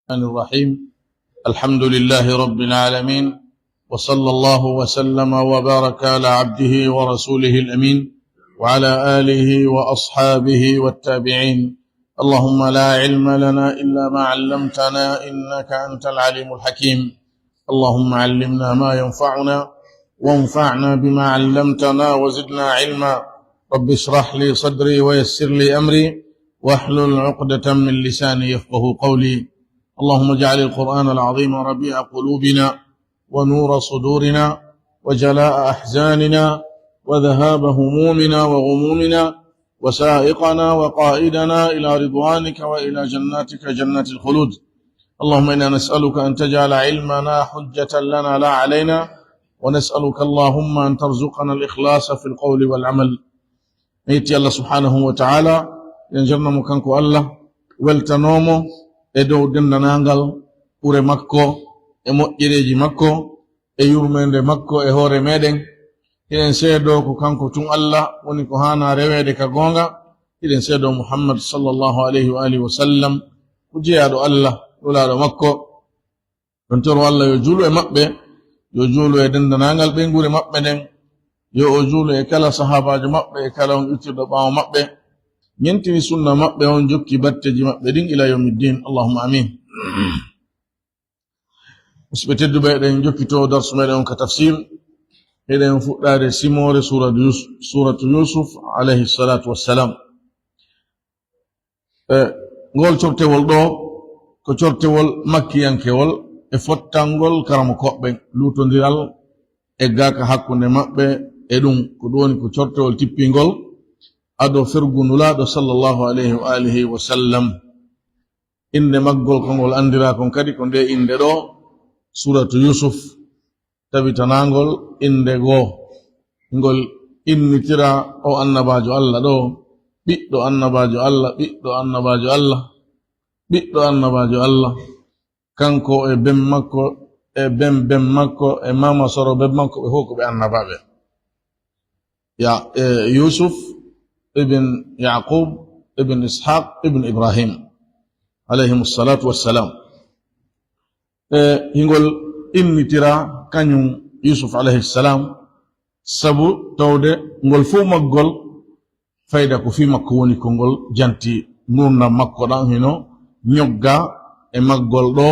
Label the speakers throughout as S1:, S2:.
S1: الرحمن الرحيم الحمد لله رب العالمين وصلى الله وسلم وبارك على عبده ورسوله الأمين وعلى آله وأصحابه والتابعين اللهم لا علم لنا إلا ما علمتنا إنك أنت العليم الحكيم اللهم علمنا ما ينفعنا وانفعنا بما علمتنا وزدنا علما رب اشرح لي صدري ويسر لي أمري واحلل عقدة من لساني يفقه قولي اللهم اجعل القرآن العظيم ربيع قلوبنا ونور صدورنا وجلاء أحزاننا وذهاب همومنا وغمومنا وسائقنا وقائدنا إلى رضوانك وإلى جناتك جنات الخلود اللهم إنا نسألك أن تجعل علمنا حجة لنا لا علينا ونسألك اللهم أن ترزقنا الإخلاص في القول والعمل نيتي الله سبحانه وتعالى ينجرنا مكانك الله weltanomo e dow dendanangal ɓure makko e moƴƴereji makko e yurmende makko e hoore meɗen hiɗen seedo ko kanko tun Allah woni ko hana rewede ka gonga hiɗen seedo Muhammad sallallahu alayhi wa alihi wa sallam ko jeyaɗo Allah ɗulaɗo makko ɗon toro Allah yo juulu e maɓɓe yo juulu e dendanangal ɓengure maɓɓe nden yo o juulu e kala sahabajo maɓɓe e kala on ittirɗo ɓawo maɓɓe ñentini sunna maɓɓe on jokki batteji maɓɓe ɗin ila yawmiddin allahumma amin musidɓe tedduɓe eɗen jokkito darsu meɗen on ka tafsir eɗen fuɗɗade simore suratu yusuf alayhi salatu wassalam ngol cortewol ɗo ko cortewol makkiyankewol e fottangol karama koɓɓe lutodiral e gaka hakkunde maɓɓe e ɗum ko ɗum woni ko cortewol tippingol ado fergunulaɗo sallallahu alayhi wa alihi wa sallam inde maggol kongol andira kon kadi ko nde inde ɗo suratu yusuf tabitanagol inde goo ngol innitira o annabajo Allah ɗo ɓiɗɗo annabajo Allah ɓiɗɗo annabajo Allah ɓiɗɗo annabajo Allah kanko e ben makko e ben makko e mama soro ben makko ɓe fof ko ɓe annabaɓe ya Yusuf ابن يعقوب ابن إسحاق ابن إبراهيم عليهم الصلاة والسلام يقول إني ترى كان يوسف عليه السلام سبو تود نقول فو مقول فايدة في مكوني كنقول جانتي نورنا مكونا هنا نيوغا مقول دو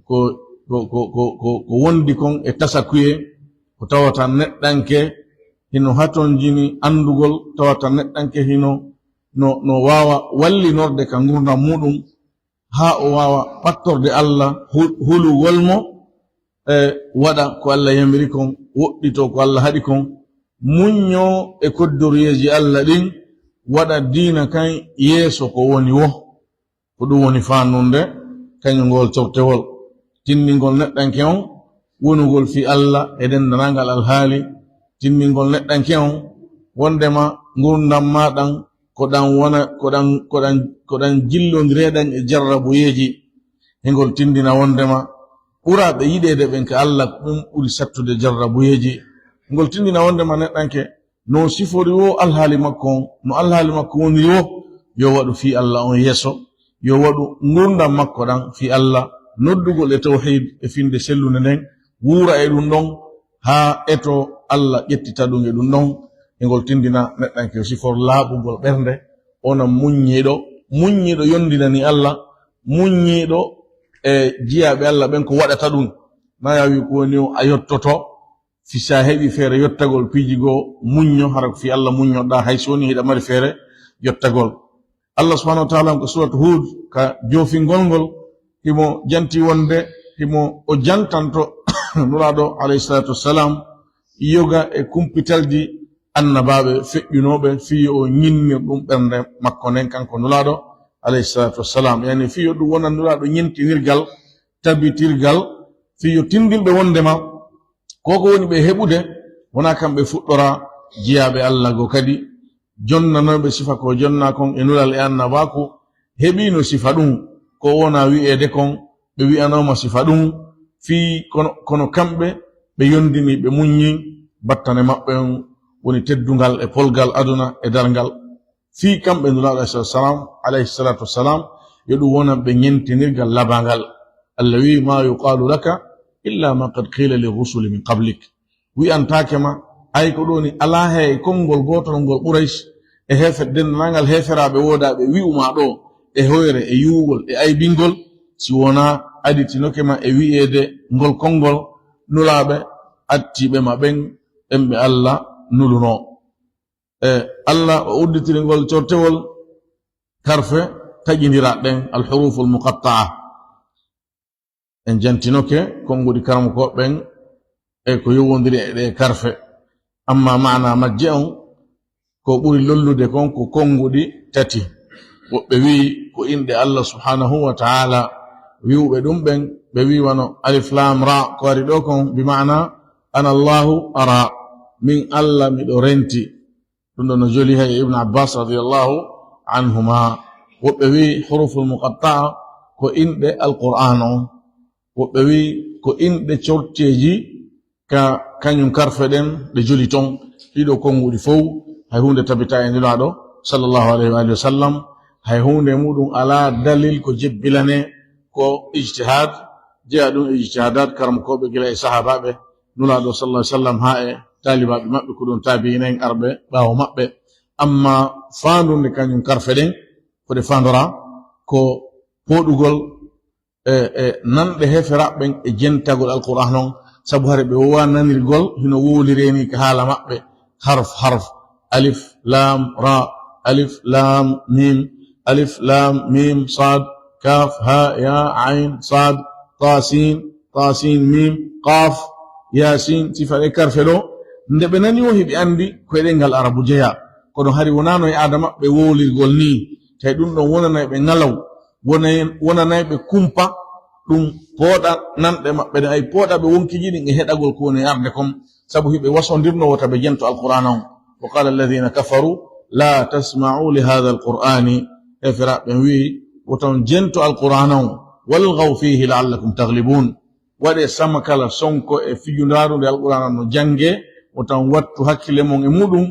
S1: ko wondi kon e tasakuye ko tawata neɗɗanke hino haton jini andugol tawata neɗɗanke hino no wawa wallinorde ka gurdam muɗum ha o wawa ɓattorde Allah hulugol mo waɗa ko Allah yamiri kon woɗɗito ko Allah haɗi kon muñño e koddoriyeji Allah ɗin waɗa diina kan yeeso ko woni wo ko ɗum woni fannunde kañumgol cortewol tinningol neɗɗanke on wonugol fi Allah e dendanangal alhaali timmingol neɗɗanke on wondema gurdam maɗan koɗan jillodireɗan e jarrabuyeji hegol tindina wondema ɓuraɓe yiɗede ɓen ka Allah ɗum ɓuri sattude jarrabuyeji ngol tindina wondema neɗɗanke no sifori wo alhaali makko on no alhaali makko woniri wo yo waɗu fi Allah on yeeso yo waɗu gurdam makko ɗan fi Allah noddugol e tawhid e finde sellude nden wuura e ɗum ɗon ha eto Allah ƴettita ɗum e ɗum ɗon e ngol tindina neɗɗanke sifor laaɓugol ɓernde ona muññiɗo yondinani Allah muññiɗo e jiyaɓe Allah ɓen ko waɗata ɗum na yawi ko woni o a yottoto fisa heɓi feere yottagol piiji goo muñño hara ko fi Allah muññoɗa hay so woni hiɗa mari feere yottagol Allah subhanahu wa taala ko suratu Hud ka joofingol ngol himo janti wonde himo o jantanto nuraɗo alayhi salatu wassalam yoga e kumpitalji annabaɓe feƴƴunoɓe fiyo o ñinnir ɗum ɓernde makko nden kanko nulaɗo alayhi salatu wassalam yani fiyo ɗum wona nulaɗo ñintinirgal tabitirgal fiyo tindinɓe wondema koko woni ɓe heɓude wona kamɓe fuɗɗora jiyaɓe Allah go kadi jonnanoɓe sifa ko jonna kon e nulal e annabaku heɓino sifa ɗum ko wona wi'ede kon ɓe wi'anoma sifa ɗum fi kono kamɓe ɓe yondini ɓe muññi battane maɓɓe on woni teddungal e polgal aduna e dargal fi kamɓe nulaaɗo alayhi salatu wassalam يدو ونا بنينتي نرجع لبانغال الذي ما يقال لك إلا ما قد قيل للرسل من قبلك وأنتاكما أي كدوني الله هي كونغول غوترونغول قريش هفت دين نانغال هفرا بودا بيو ما دو هوير يوغول أي بينغول سيونا أديتي نوكما وي إيدي ngol kongol nulaɓe attiɓe maɓen emɓe Allah nuluno Allah o udditiri ngol cortewol karfe taƴindira ɗen alhurufu almuqatta'a en jantinoke konguɗi karmukoɓen ko yowodiri e ɗe karfe amma mana majje on ko ɓuri lollude kon ko konguɗi tati woɓɓe wi ko inɗe Allah subhanahu wa ta'ala wiwɓe ɗum ɓen ɓe wi wano alif lam ra ko wari ɗo kon bimana ana Allahu ara min Allah miɗo renti ɗum ɗo no joli hay ibn Abbas radiyallahu anhuma woɓɓe wi huruful muqatta'a ko inɗe alqur'an on woɓɓe wi ko inɗe corteji ka kañum karfe ɗen ɗe joli ton ɗiɗo konguɗi fof hay hunde tabita e nelaɗo sallallahu alayhi wa sallam hay hunde muɗum ala dalil ko jebbilane ko ijtihad jeya ɗum ijtihadat karam koɓe gila e sahabaɓe nulaɗo sallallahu alaihi wasallam ha e talibaɓe maɓɓe ko ɗum tabi'inen arɓe ɓawo maɓɓe amma fandunde kañum karfe ɗen koɗe fandora ko poɗugol nanɗe heferaɓɓen e jentagol alqur'an on sabu hare ɓe wowa nanirgol hino wolireni ka haala maɓɓe harf alif lam ra alif lam mim sad kaf ha ya ain sad tasin mim qaf yasin sifare karfe ɗo nde ɓe nani o heɓi andi ko eɗengal arabu jeya kono hari wonano e adama ɓe wolirgol ni tawi ɗum ɗon wonanayi ɓe ngalaw wonanayi ɓe kumpa ɗum pooɗa nanɗe maɓɓe ɗen ay pooɗa ɓe wonkiji ɗin e heɗagol ko woni arde kom sabu hiɓe wasodirno wota ɓe jento alqur'ana on wa qala alladhina kafaru la tasma'u li hadha alqur'ani efiraɓe wi woton jento alqur'ana on walghaw fihi la'allakum taghlibun waɗe sama kala sonko e fijundaru nde alqur'ana no jange woton wattu hakkille mon e muɗum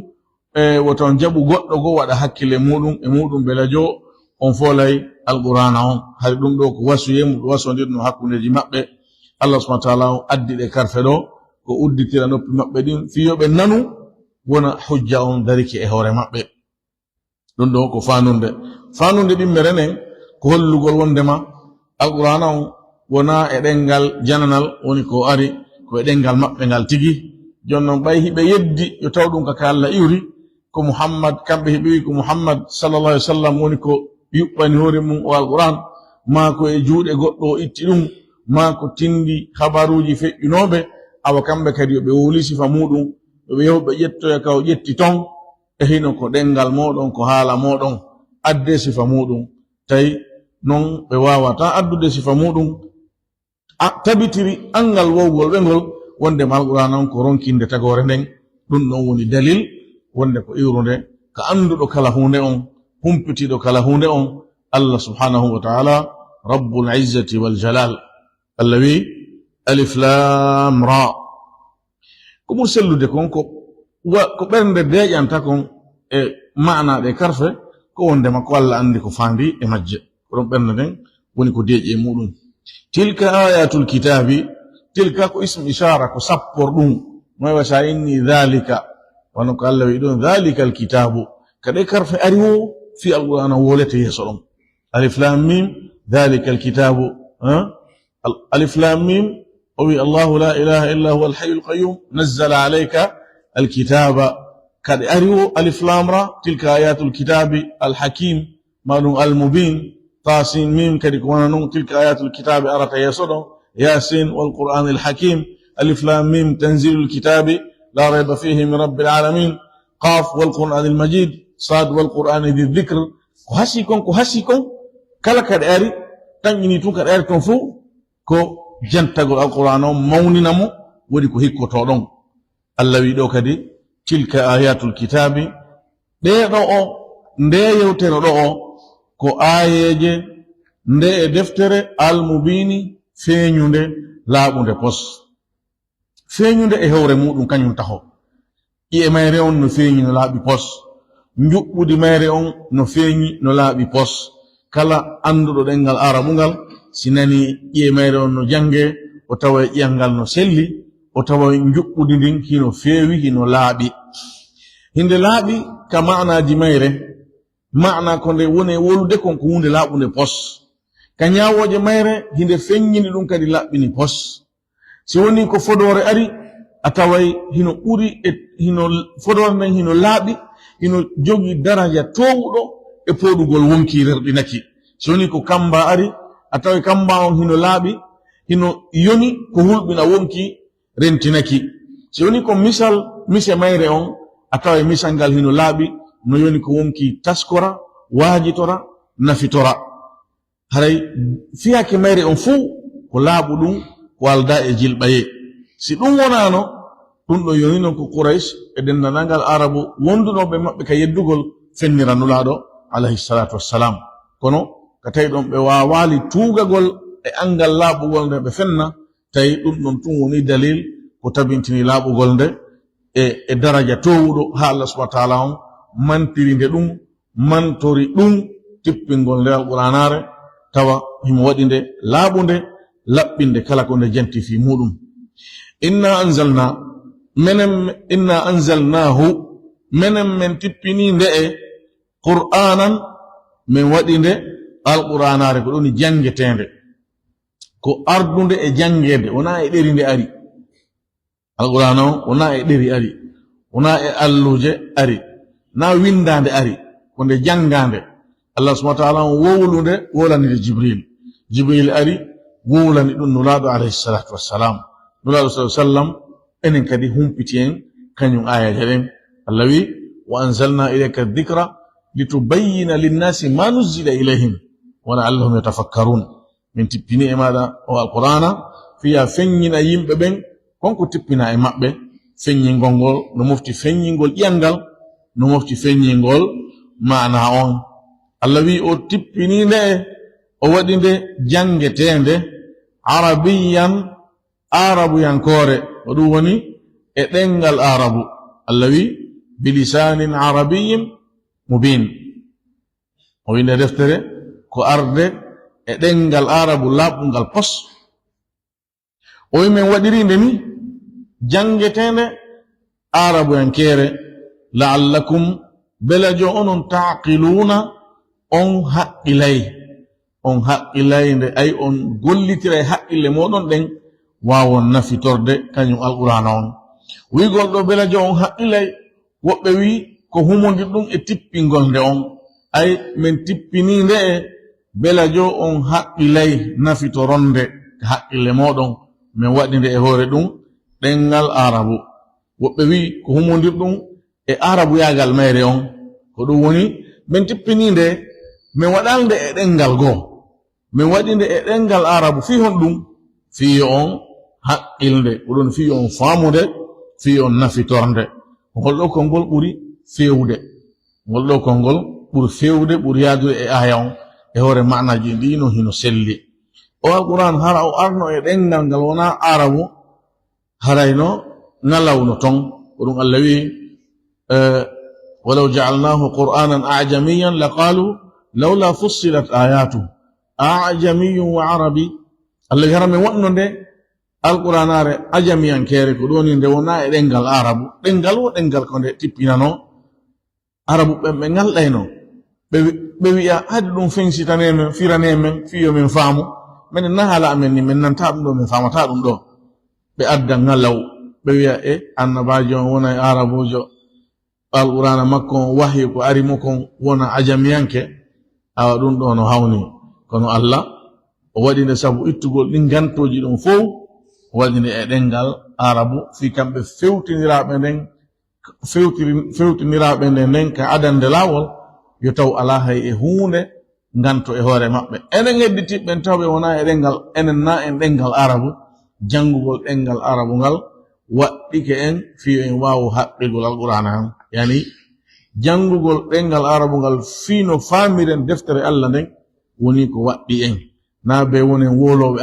S1: woton jaɓu goɗɗo go waɗa hakkille muɗum e muɗum belajo on folay alqur'ana on hari ɗum ɗo ko wasuyemu ɗo wasodirno hakkundeji maɓɓe Allah subhanahu wa ta'ala addi ɗe karfe ɗo ko udditira noppi maɓɓe ɗin fiyoɓe nanu wona hujja on dariki e hoore maɓɓe ɗum ɗo ko fanunde ɗimmere nen ko hollugol wondema alqur'ana on wona e ɗengal jananal woni ko ari ko e ɗengal maɓɓe ngal tigi jonnon ɓay hiɓe yeddi yo taw ɗum kaka Allah iwri ko Muhammad kamɓe hiɓe wi ko Muhammad sallallahu alaihi wasallam woni ko yuɓɓani hoore mum o alqur'an ma ko e juuɗe goɗɗo o itti ɗum ma ko tindi habaruji feƴƴunoɓe awa kamɓe kadi yoɓe woli sifa muɗum yoɓe yahu ɓe ƴettoya ka o ƴetti ton e hino ko ɗengal moɗon ko haala moɗon adde sifa muɗum tawi non ɓe wawata addude sifa muɗum tabitiri angal wowgol ɓe ngol wonde alqur'an on ko ronkinde tagore nden ɗum ɗon woni dalil wonde ko iwrude ka anduɗo kala hunde on humpitiɗo kala hunde on Allah subhanahu wa ta'ala rabbul izzati wal jalal Allah wi alif lam ra ko ɓuri sellude kon ko ɓernde deƴanta kon e maana ɗe karfe ko wondema ko Allah andi ko fandi e majje ko ɗon ɓernde nden woni ko deƴi e muɗum tilka ayatul kitabi tilka ko ismu ishara ko sappor ɗum moy wasa inni dhalika wano ko Allah wi ɗon dhalika alkitabu kaɗe karfe ari wo fi alqur'ana wolete yeso ɗon alif lam mim dhalika alkitabu alif lam mim o wi Allahu la ilaha illa huwa alhayyul qayyum nazzala alayka alkitaba kaɗe ari wo alif lam ra tilka ayatul kitabi alhakim maɗum almubin tasin mim kadi ko wona non tilka ayatul kitabi arata yeso ɗon yasin walqur'an alhakim alif lam mim tanzilul kitabi la rayba fihi min rabbil alamin qaf walqur'an almajid sad walqur'an dhi dhikr ko hasi kon kala kaɗe ari tan ini tun kaɗe ari ton fu ko jantagol alqur'an o mawninamo woni ko hikkoto ɗon Allah wi ɗo kadi tilka ayatul kitabi ɗeɗo o nde yewtere ɗo o ko ayeje nde e deftere almubini feeñunde laaɓunde pos feeñunde e hewre muɗum kañum taho iye mayre on no feeñi no laaɓi pos njuɓɓudi mayre on no feeñi no laaɓi pos kala anduɗo ɗengal arabu ngal sinani ƴiye mayre on no jange o tawa ƴiyangal no selli o tawa juɓɓudi ndin hino feewi hino laaɓi hinde laaɓi ka ma'naji mayre ma'na ko nde woni wolude kon ko hunde laaɓunde pos ka ñawoje mayre hinde feññini ɗum kadi laɓɓini pos si woni ko fodore ari a taway hino ɓuri hino fodore nden hino laaɓi hino jogi daraja towuɗo e poɗugol wonki rerɗinaki si woni ko kamba ari a taway kamba on hino laaɓi hino yoni ko hulɓina wonki rentinaki si woni ko misal mise mayre on a taway misal ngal hino laaɓi no yoni ko wonki taskora waajitora nafitora haray fiyake mayre on fuu ko laaɓu ɗum ko alda e jilɓaye si ɗum wonano ɗum ɗo yoni noon ko Quraysh e dendanangal arabu wondunoɓe maɓɓe ka yeddugol fenniranulaɗo alayhi salatu wassalam kono ka tawi ɗon ɓe wawali tuugagol e angal laaɓugol nde ɓe fenna tawi ɗum ɗon tun woni dalil ko tabintini laaɓugol nde e daraja towuɗo ha Allah subhanahu wa ta'ala on mantirinde ɗum mantori ɗum tippingol nde alquranare tawa himo waɗi nde laaɓunde laɓɓinde kala ko nde janti fi muɗum inna anzalnahu menen men tippini nde e qur'anan min waɗi nde alquranare ko ɗoni jangetende ko ardude e jangede wona e ɗeri nde ari alquran o wona e ɗeri ari wona e alluje ari na windande ari ko nde jangande Allah subhanahu wa ta'ala on wowlude wolanide jibril ari wowlani ɗum nulaɗo alayhi salatu wassalam nulaɗo sallallahu alaihi wasallam enen kadi humpiti en kañum ayaje ɗen Allah wi wa anzalna ilayka dhikra litubayyina linnasi ma nuzzila ilayhim wa la'allahum yatafakkarun min tippini e maɗa o alqur'ana fiya feññina yimɓe ɓen konko tippina e maɓɓe feññingol ngol no mofti feññingol ƴiyangal no mofti feññingol maana on Allah wi o tippini nde o waɗi nde jangetende arabiyan arabuyankore o ɗum woni e ɗengal arabu Allah wi bilisanin arabiyin mubin o wi nde deftere ko arde e ɗengal arabu laaɓungal pos o wi min waɗirinde ni jangetende arabuyankere la'allakum belajo onon taqiluna on haqqilay nde ay on gollitira e haqqille moɗon ɗen wawon nafitorde kañum alqur'ana on wigol ɗo belajo on haqqilay woɓɓe wi ko humodir ɗum e tippingol nde on ay min tippini nde e belajo on haqqilay nafitoronde haqqille moɗon min waɗi nde e hoore ɗum ɗengal arabu woɓɓe wi ko humodir ɗum e arabu yagal mayre on ko ɗum woni min tippini nde min waɗalnde e ɗengal goo min waɗi nde e ɗengal arabu fi hon ɗum fi on haqqilde ko ɗum fi on faamude fi on nafitornde ngol ɗo konngol ɓuri fewde ngol ɗo konngol ɓuri fewde ɓuri yaadude e aya on e hoore ma'naji ndino hino selli o alquran hara o arno e ɗengal ngal wona arabu harayno ngalawno ton ko ɗum Allah wi ولو جعلناه قرآنا أعجميا لقالوا لولا فصلت آياته أعجمي وعربي الله يرى من وأنه ده القرآن أعجميا كيري كدوني ده ونا إنجل عرب إنجل وإنجل كنده تبينا نو عرب بمنجل لينو بيا هادون فينسي تنام فيرانام فيو من فامو من النهلا من ننتاب دو من فامو تابم دو بأدى نلو بيا أنا باجو ونا عرب وجو alqur'ana makko wahyi ko ari mo kon wona ajamiyanke awa ɗum ɗo no hawni kono Allah o waɗi nde sabu ittugol ɗin gantoji ɗum fof o waɗi nde e ɗengal arabu fi kamɓe fewtiniraɓe nden ka adande laawol yo taw ala hay e hunde ganto e hoore maɓɓe enen hedditiɓɓen tawɓe wona e ɗengal enen na en ɗengal arabu janngugol ɗengal arabu ngal waɗɗike en fi en waawo haqqigol alqur'ana han yani janngugol ɗengal arabu ngal fiino faamiren deftere Allah nden woni ko waɗɗi en na be wonen woloɓe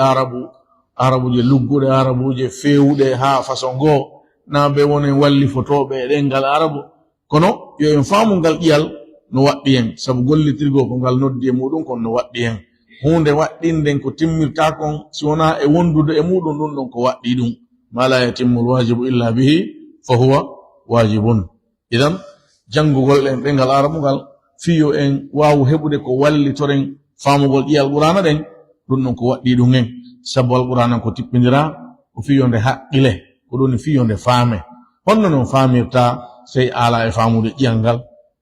S1: arabuje lugguɗe arabuje fewuɗe haa façon goo na be wonen walli fotoɓe e ɗengal arabu kono yo en faamu ngal ƴiyal no waddi en sabu gollitirgo ko ngal noddi e mudum kon no waddi en hunde waddinde ko timmirta kon si wona e wondude e mudum dun don ko waddi dum ma la yatimmu alwajibu illa bihi fa huwa wajibun. Idan jangugol en dengal arabugal fiyo en waawu hebude ko wallitoren famugol iyal qur'ana den dun non ko waddi dum en sabu alqur'ana ko tippindira ko fiyonde haqqile ko doni fiyonde faame honno non faamirta sey ala e famude ƴiyangal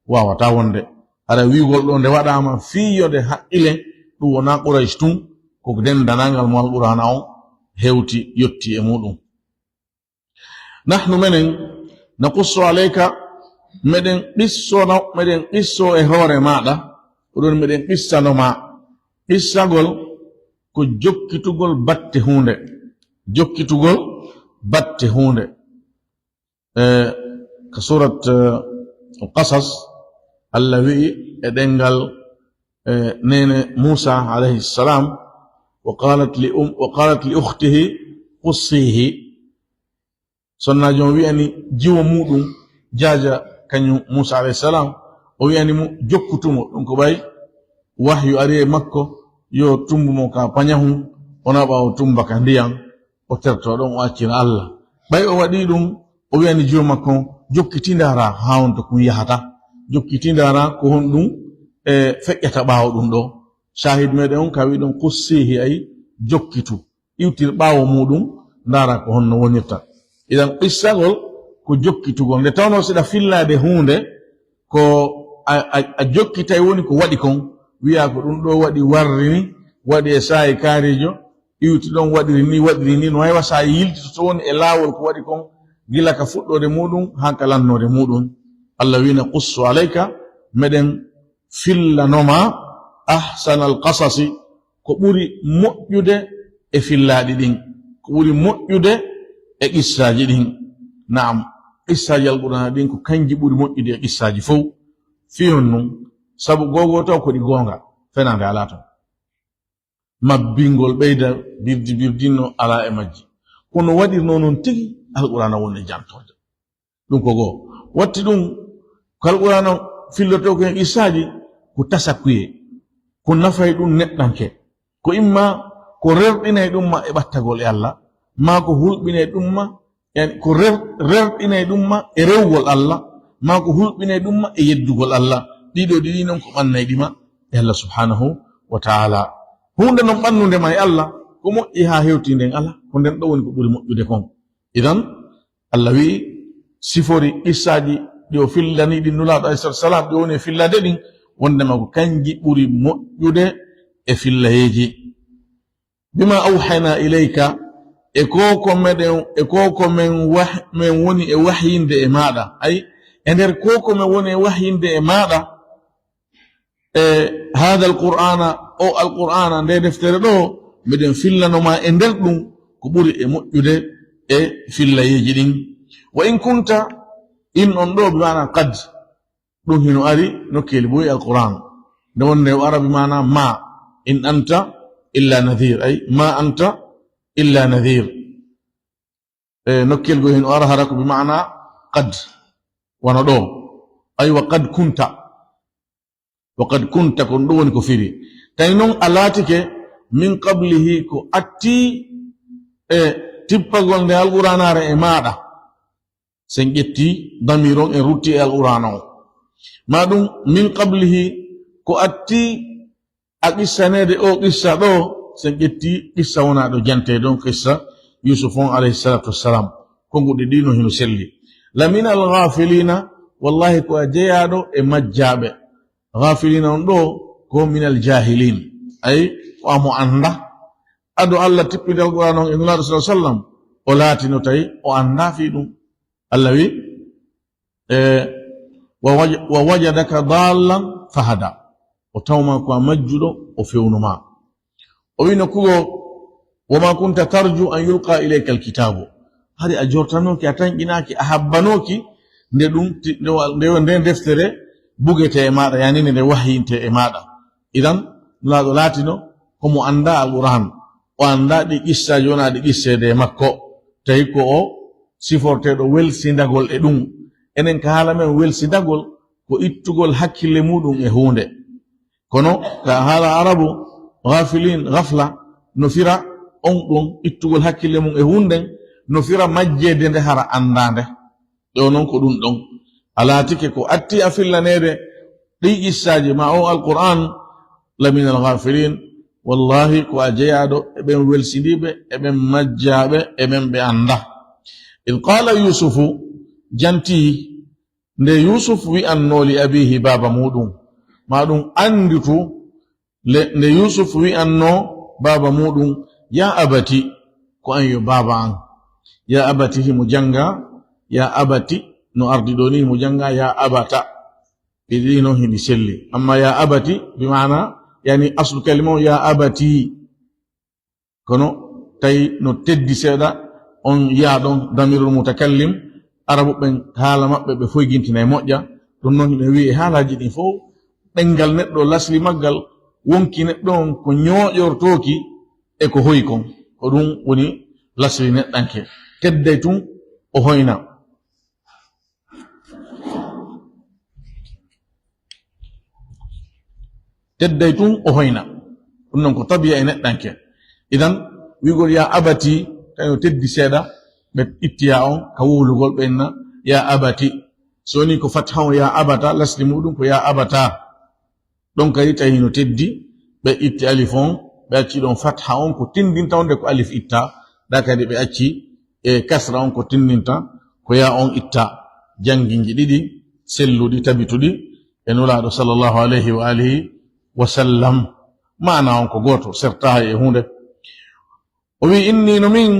S1: wawata wonde ara wiigol ɗo nde waɗama fiyode haqqile ɗum wona quraish tun koko dendanangal mo alqur'ana o hewti yotti e muɗum. Nahnu menen naqussu alayka meɗen qisso e hoore maɗa oɗon meɗen qissanoma qissagol ko jokkitugol batte hunde ka surat القصص الذي أدنجل نين موسى عليه السلام وقالت لأخته قصيه صنع جوابي أني جوا مودم جاجا كان موسى عليه السلام ويعني جوكتمو نكباي وحي أري مكة يو تمبو موكا بانيهم ونباو تمبا كانديان وترتو دون واتين الله باي واديدم ويعني جوا مكة jokkitindara hawnto kun yahata jokkitindara ko honɗum feƴƴata ɓaawo ɗum ɗo shahid meɗen on kawi ɗum kussihi ay jokkitu iwtir ɓaawo muɗum ndara ko honno wonirta. Idan qissagol ko jokkitugol nde tawno seɗa fillade hunde ko a jokkitay woni ko waɗi kon wiya ko ɗum ɗo waɗi warrini waɗi e sayi kaarijo iwti ɗon waɗiri ni no waywa sa yilti to woni e laawol ko waɗi kon gila ka fuɗɗode muɗum ha ka lannode muɗum. Allah wina qussu alayka meɗen fillanoma ahsana alqasasi ko ɓuri moƴƴude e fillaɗi ɗin ko ɓuri moƴƴude e qissaji ɗin. Naam qissaji alqur'ana ɗin ko kanji ɓuri moƴƴude e qissaji fof fiyon nun sabu gogo taw ko ɗi gonga fenande ala ton mabbingol ɓeyda birdinno ala e majji kono waɗirno noon tigi alqur'ana wonde jantorde ɗum ko goo watti ɗum ko alqur'ana filloto ko hen qissaji ko tasakuye ko nafay ɗum neɗɗanke ko imma ko rerɗinay ɗum ma e ɓattagol e Allah ma ko hulɓinay ɗum ma ko rerɗinay ɗum ma e rewgol Allah ma ko hulɓinay ɗum ma e yeddugol Allah ɗiɗo ɗiɗi noon ko ɓannayɗima e Allah subhanahu wa ta'ala. hunde noon ɓannude ma e Allah ko moƴƴi ha hewtinden Allah ko nden ɗo woni ko ɓuri moƴƴude kon. Idan Allah wi sifori qissaji ɗi o fillani ɗi nulaɗo alayhi salam ɗi woni e fillade ɗin wondema ko kanji ɓuri moƴƴude e fillayeji. bima awhayna ilayka e koko men woni e wahyinde e maɗa ay e nder koko men woni e wahyinde e maɗa hada alqur'ana o alqur'ana nde deftere ɗo miɗen fillanoma e nder ɗum ko ɓuri e moƴƴude e fillayeji ɗin. wa in kunta in on ɗo bimana qad ɗum hino ari nokkeli boyi alquran nde wonde o ara bimana ma in anta illa nadhir ay ma anta illa nadhir nokkel go hino ara hara ko bimana qad wana ɗo ay wa qad kunta kon ɗo woni ko firi tawi noon a laatike min qablihi ko atti e tippagol nde alquranare e maɗa sen ƴetti damiron en rutti e alqurana o ma ɗum min qablihi ko atti a qissanede o qissa ɗo sen ƴetti qissa wona ɗo jante ɗon qissa yusuf on alayhi salatu wassalam konguɗe ɗino hino selli lamin alghafilina wallahi ko a jeyaɗo e majjaɓe ghafilina on ɗo ko min aljahilin ay ko amo anda ado Allah tippide alqur'ana on e nulaɗo sallallahu alaihi wasallam o laatino tawi o anda fi ɗum. Allah wi wa wajadaka dallan fahada o tawma ko a majjuɗo o fewnuma o wi nokkugo wama kunta tarju an yulqa ilayka alkitabu hari a jortanoki a tanƴinaki a habbanoki nde ɗum nde deftere bugete e maɗa yani nde wahyinte e maɗa. idan nulaɗo laatino komo anda alquran o anda ɗi qissaji wona ɗi qissede e makko tawi ko o siforteɗo welsindagol e ɗum enen ka haala men welsindagol ko ittugol hakkille muɗum e hunde kono ka haala arabu ghafilin ghafla no fira on ɗum ittugol hakkille mum e hunde no fira majjede nde hara andande ɗo noon ko ɗum ɗon alatike ko atti a fillanede ɗi qissaji ma o alquran lamin alghafilin wallahi ko a jeyaɗo eɓen welsidiɓe eɓen majjaɓe eɓen ɓe anda il qala yusufu janti nde yusuf wi'anno li abihi baba muɗum maɗum anditu nde yusuf wi'anno baba muɗum ya abati ko an yo baba an ya abati himo janga ya abati no ardi ɗo ni himo janga ya abata ɓeɗi noon hiɗi selli amma ya abati bimana yani aslu kalima ya abati kono tawi no teddi seeɗa on yaɗon damirul mutakallim arabu ɓen haala maɓɓe ɓe foygintina e moƴƴa ɗum noon hiɗen wi'i haalaji ɗin fof ɗengal neɗɗo lasli maggal wonki neɗɗo on ko ñooƴortoki e ko hoyi kon ko ɗum woni lasli neɗɗanke tedday tun o hoyna tedday tun o hoyna ɗum noon ko tabiya e neɗɗanke idan wigol ya abati tawi o teddi seeɗa ɓe ittiya on ka wulugol ɓenna ya abati so woni ko fatha on ya abata lasli muɗum ko ya abata ɗon kadi tawi no teddi ɓe itti alif on ɓe acci ɗon fatha on ko tindinta onde ko alif itta ɗa kadi ɓe acci e kasra on ko tindinta ko ya on itta janginji ɗiɗi selluɗi tabituɗi e nulaɗo sallllahu alayhi wa alihi wa sallam mana on ko goto sertaha e hunde o wi inni no min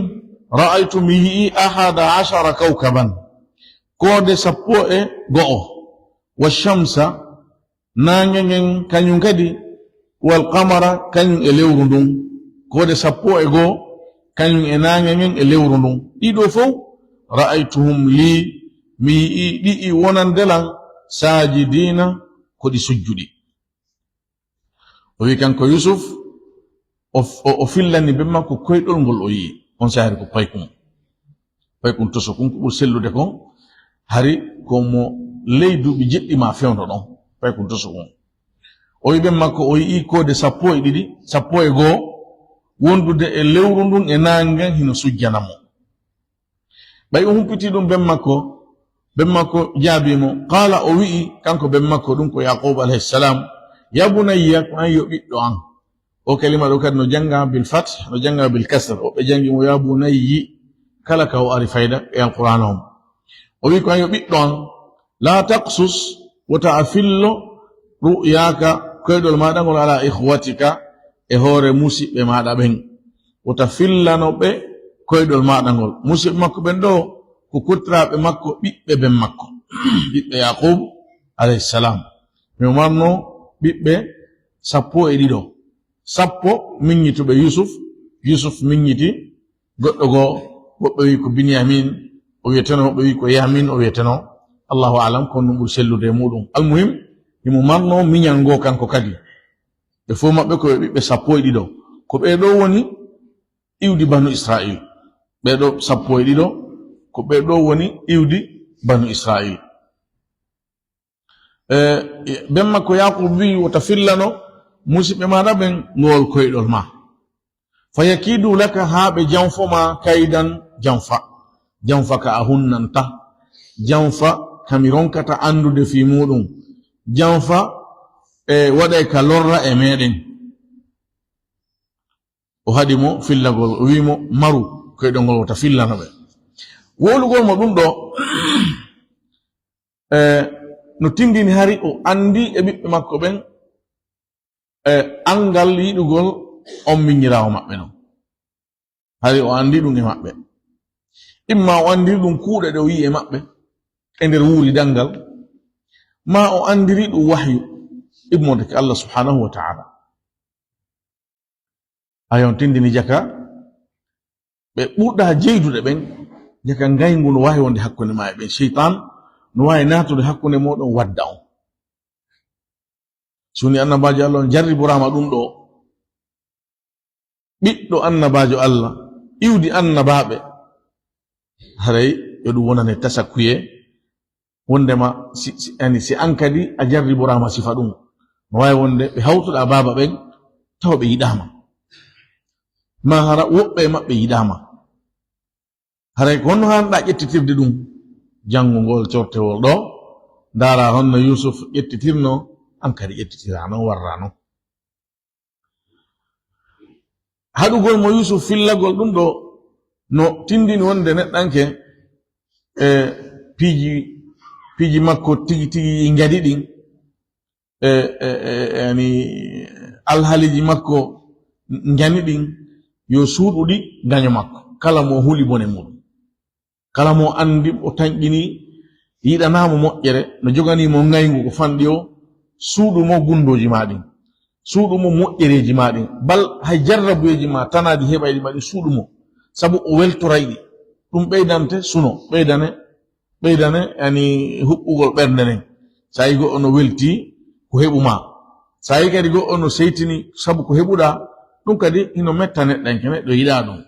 S1: ra'aytu mi yi'i 11 kawkaban koode 11 wa shamsa nange ngen kañum kadi wal qamara kañum e lewru ndun koode 11 kañum e nange ngen e lewru ndun ɗiɗo fof ra'aytuhum li mi yi'i ɗi'i wonandelan sajidina ko ɗi sujjuɗi o wi kanko yusuf o fillani be makko koyɗol ngol o yi'i on sahari ko paykum toso kon ko ɓuri sellude kon hari komo ley duuɓi jeɗɗima fewndo ɗon paykum toso kon o wi ɓen makko o yi'i koode 11 wondude e lewru ndun e nangen hino sujjanamo ɓay o humpiti ɗum ɓen makko jaabimo qala o wi'i kanko ɓen makko ɗum ko yaqub alayhissalam ya bunayya ko an yo ɓiɗɗo an o kalima ɗo kadi no janga bil fath no janga bil kasr o ɓe jangi mo ya bunayyi kala ka o ari fayda e alqur'ana on o wi ko an yo ɓiɗɗo an la taqsus wota a fillo ru'yaka koyɗol maɗa ngol ala ikhwatika e hoore musidɓe maɗa ɓen wota fillano ɓe koyɗol maɗa ngol musidɓe makko ɓen ɗo ko kuttiraɓe makko ɓiɓɓe ɓen makko ɓiɓɓe yaqub alayhissalam mi marno ɓiɓɓe 12 10 miññituɓe yusuf miññiti goɗɗo goo woɓɓe wi ko binyamin o wiyeteno woɓɓe wi ko yamin o wiyeteno allahu alam kono ɗum ɓuri sellude e muɗum almuhim himo marno miñal ngo kanko kadi ɓe fof maɓɓe koɓe ɓiɓɓe 12 ko ɓeɗo woni iwdi banu israil ɓeɗo 12 ko ɓeɗo woni iwdi banu israil ben makko yaqub wi wota fillano musidɓe maɗa ɓen ngol koyɗol ma fa yakidu laka ha ɓe janfoma kaydan janfa ka a hunnanta janfa kami ronkata andude fi muɗum janfa waɗay ka lorra e meɗen o haɗi mo fillagol o wimo maru koyɗol ngol wota fillano ɓe wolugol mo ɗum ɗo no tindini hari o andi e ɓiɓɓe makko ɓen angal yiɗugol on miññirawo maɓɓe non hari o andi ɗum e maɓɓe imma o andiri ɗum kuuɗe ɗe o yi e maɓɓe e nder wuuri dangal ma o andiri ɗum wahyu immodeke Allah subhanahu wa ta'ala ayon tindini jaka ɓe ɓurɗa jeyduɗe ɓen jaka ngayngu no wawi wonde hakkunde ma e ɓen sheytan no wawi natude hakkunde moɗon wadda on soni annabajo Allah on jarriborama ɗum ɗo ɓiɗɗo annabajo Allah iwdi annabaɓe haray yo ɗum wonane tasakkuye wondema si ankadi a jarriborama sifa ɗum no wawi wonde ɓe hawtuɗa baba ɓen taw ɓe yiɗama ma hara woɓɓe maɓɓe yiɗama haray ko honno hanɗa ƴettitirde ɗum janngo ngol cortewol ɗo ndara honno Yusuf ƴettitirno an kadi ƴettitirano warrano haɗugol mo Yusuf fillagol ɗum ɗo no tindini wonde neɗɗanke piiji makko tigi tigi ngadi ɗin yani alhaliji makko ngani ɗin yo suuɗuɗi gaño makko kala mo huli bone muɗum kala mo andi o tanƴini yiɗanamo moƴƴere no joganimo ngaygu ko fanɗi o suuɗumo gundoji maɗin suuɗumo moƴƴereji maɗin bal hay jarrabuyeji ma tanaji heɓayɗi maɗi suuɗumo sabu o weltorayɗi ɗum ɓeydante suno ɓeydane yani huɓɓugol ɓernde nden sa yi goɗɗo no welti ko heɓuma sa yi kadi goɗɗo no seytini sabu ko heɓuɗa ɗum kadi hino metta neɗɗanke neɗɗo yiɗa ɗum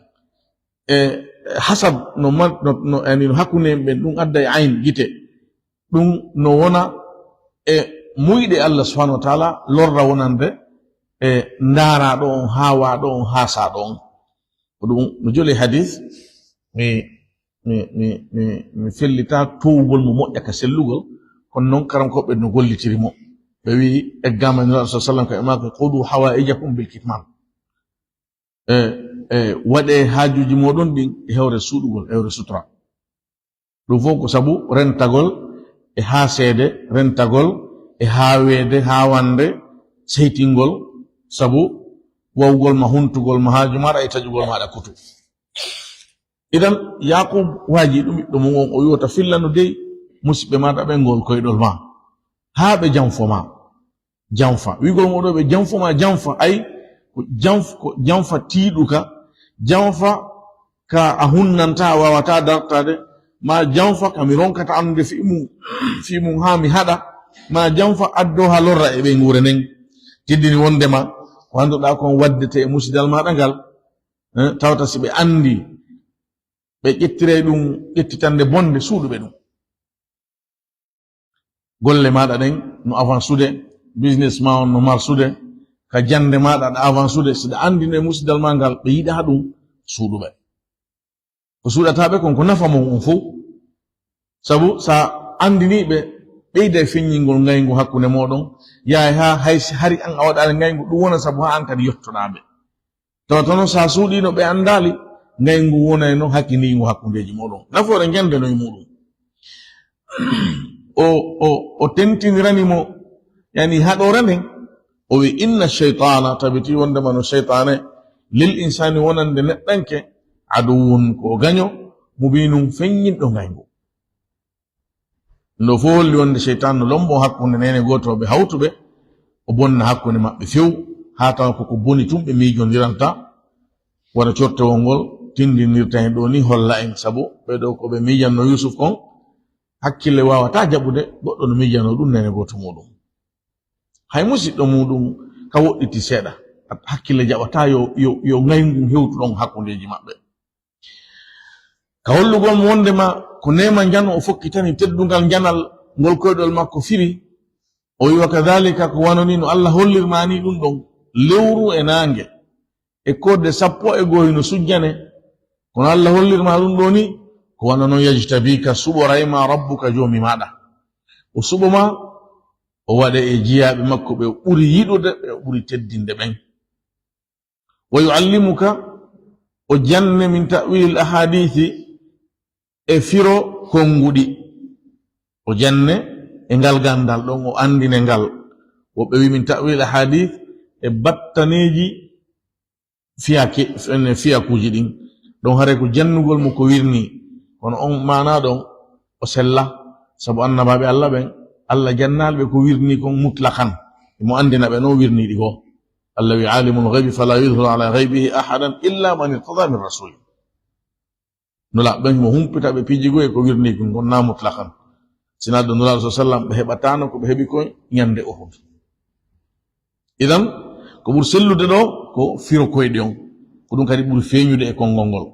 S1: hasab no hakkunde ɓen ɗum adda e ayn gite ɗum no wona e muyɗe Allah subhanahu wa taala lorra wonande e ndaaraɗo on hawaɗo on haasaɗo on ko ɗum no joli hadith mi fellita towugol mo moƴƴa ka sellugol kono noon karam koɓɓe no gollitiri mo ɓe wi eggama nura sa sallam ka emako qudu hawaijakum bil kitman waɗe haajuji moɗon ɗin e hewre suuɗugol hewre sutura ɗum fof ko sabu rentagol e haaseede rentagol e haaweede haawande seytingol sabu wawgol ma huntugol ma haaju maɗa e tajugol maɗa kutu idan Yaqub waaji ɗum ɓiɗɗo mum on o wiwata fillano dey musidɓe maɗa ɓe ngol koyɗol ma haa ɓe janfoma janfa wigol moɗo ɓe janfoma janfa ay ko janfa tiiɗuka janfa ka a hunnanta a wawata dartade ma janfa ka mi ronkata andude fi mum haa mi haɗa ma janfa addo ha lorra e ɓe ngure nden teddini wondema ko annduɗa kon waddete e musidal maɗa ngal tawta si ɓe andi ɓe ƴettire ɗum ƴettitande bonde suuɗuɓe ɗum golle maɗa ɗen no avancude business ma on no marsude ka jande maɗa ɗa avancude siɗa andino e musidal ma ngal ɓe yiɗa ɗum suuɗuɓe ko suuɗataɓe kon ko nafa mon on fof sabu sa andiniɓe ɓeyda e feññingol ngaygu hakkunde moɗon yahay ha haysi hari an a waɗali ngaygu ɗum wona sabu ha an kadi yettoɗaɓe tawata noon sa suuɗino ɓe andali ngaygu wonayno hakkinigo hakkundeji moɗon nafoore gende no e muɗum o tentiniranimo yani haɗore nden o wi inna cheytana tabiti wondema no cheytane lil insani wonande neɗɗanke aduwun ko gaño mubinum feññinɗo ngaygu ndo fof holli wonde cheytan no lombo hakkunde nene gotoɓe hawtuɓe o bonna hakkunde maɓɓe few ha tawa koko boni tum ɓe miijodiranta wona cortewol ngol tindinirta hen ɗo ni holla en sabu ɓeɗo koɓe miijanno Yusuf kon hakkille wawata jaɓude goɗɗo no miijano ɗum nene goto muɗum hay musidɗo muɗum ka woɗɗiti seeɗa hakkille jaɓata yo ngaygu hewtuɗon hakkundeji maɓɓe ka hollugol mo wondema ko nema jano o fokkitani teddungal janal ngol koyɗol makko firi o wi wa kadhalika ko wanoni no Allah hollirmani ɗum ɗon lewru e nangue e kodde 11 no sujjane kono Allah hollirma ɗum ɗo ni ko wana noon yajtabika suɓorayma rabbuka joomi maɗa o suɓoma o waɗa e jiyaɓe makko ɓe ɓuri yiɗude ɓe ɓuri teddinde ɓen wa yuallimuka o janne min ta'wil ahadithi e firo konguɗi o janne e ngal gandal ɗon o andine ngal woɓɓe wi min ta'wil ahadith e battaneji fiyakuji ɗin ɗon hare ko jannugol mo ko wirni kono on mana ɗon o sella sabu annabaɓe Allah ɓen Allah jannalɓe ko wirni kon mutlakan mo andina ɓe no wirniɗi ko Allah wi alimul ghaibi fala yudhiru ala ghaibihi ahadan illa man irtada min rasul nula ɓen mo humpita ɓe pijigo e ko wirni kon gonna mutlakan sina ɗo nula sallam ɓe heɓatano ko ɓe heɓi koye ñande Uhud idan ko ɓuri sellude ɗo ko firo koyɗe on ko ɗum kadi ɓuri feeñude e konngol ngol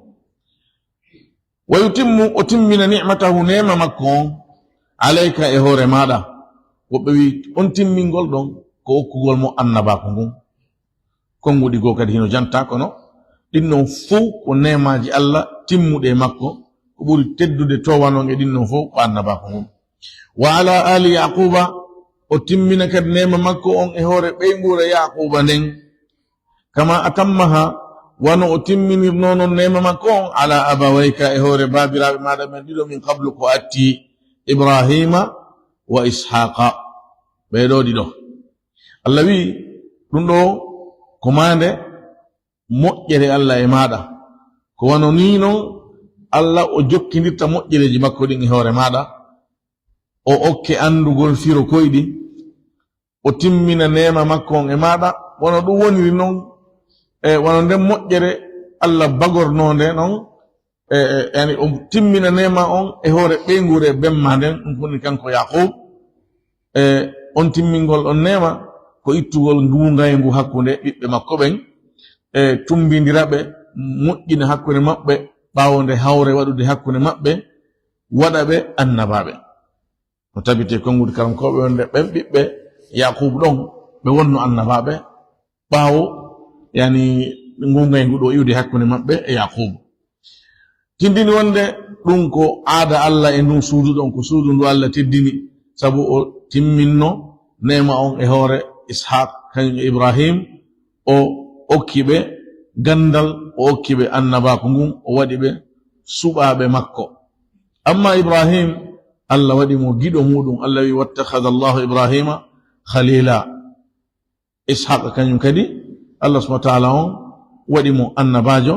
S1: wa yutimmu o timmina ni'matahu nema makko on alayka e hoore maɗa woɓɓe wi on timmingol ɗon ko okkugol mo annabako ngun konguɗi goo kadi hino janta kono ɗinnon fof ko nemaji Allah timmuɗe makko ko ɓuri teddude towanon e ɗinnon fof ko annabako ngun wa ala ali yaquba o timmina kadi nema makko on e hoore ɓeygure yaquba nden kama atammaha wano o timminirno non nema makko on ala abawayka e hoore babiraɓe maɗa men ɗiɗo min qablu ko atti ibrahima wa ishaqa ɓeɗo ɗiɗo Allah wi ɗum ɗo ko mande moƴƴere Allah e maɗa ko wano ni non Allah o jokkidirta moƴƴereji makko ɗin e hoore maɗa o okke andugol firo koyɗi o timmina nema makko on e maɗa wono ɗum woniri noon wono nden moƴƴere Allah bagornonde noon yani o timmina nema on e hoore ɓeygure bemma nden ɗum koni kanko yaqub on timmingol on nema ko ittugol ngungaygu hakkunde ɓiɓɓe makko ɓen tumbidiraɓe moƴƴina hakkunde maɓɓe ɓawonde hawre waɗude hakkunde maɓɓe waɗa ɓe annabaɓe no tabite kongude karankoɓe wonde ɓen ɓiɓɓe yaqub ɗon ɓe wonno annabaɓe ɓawo yani ngungaygu ɗo iwde hakkunde maɓɓe e yaqub tindini wonde ɗum ko aada Allah e ndun suudu ɗon ko suudu ndu Allah teddini sabu o timminno nema on e hoore ishaq kañum ibrahim o okkiɓe gandal o okkiɓe annabako ngun o waɗi ɓe suɓaɓe makko amma ibrahim Allah waɗi mo giɗo muɗum Allah wi wattakhadha Allahu ibrahima khalila ishaq kañum kadi Allah subhanahu wa ta'ala on waɗi mo annabajo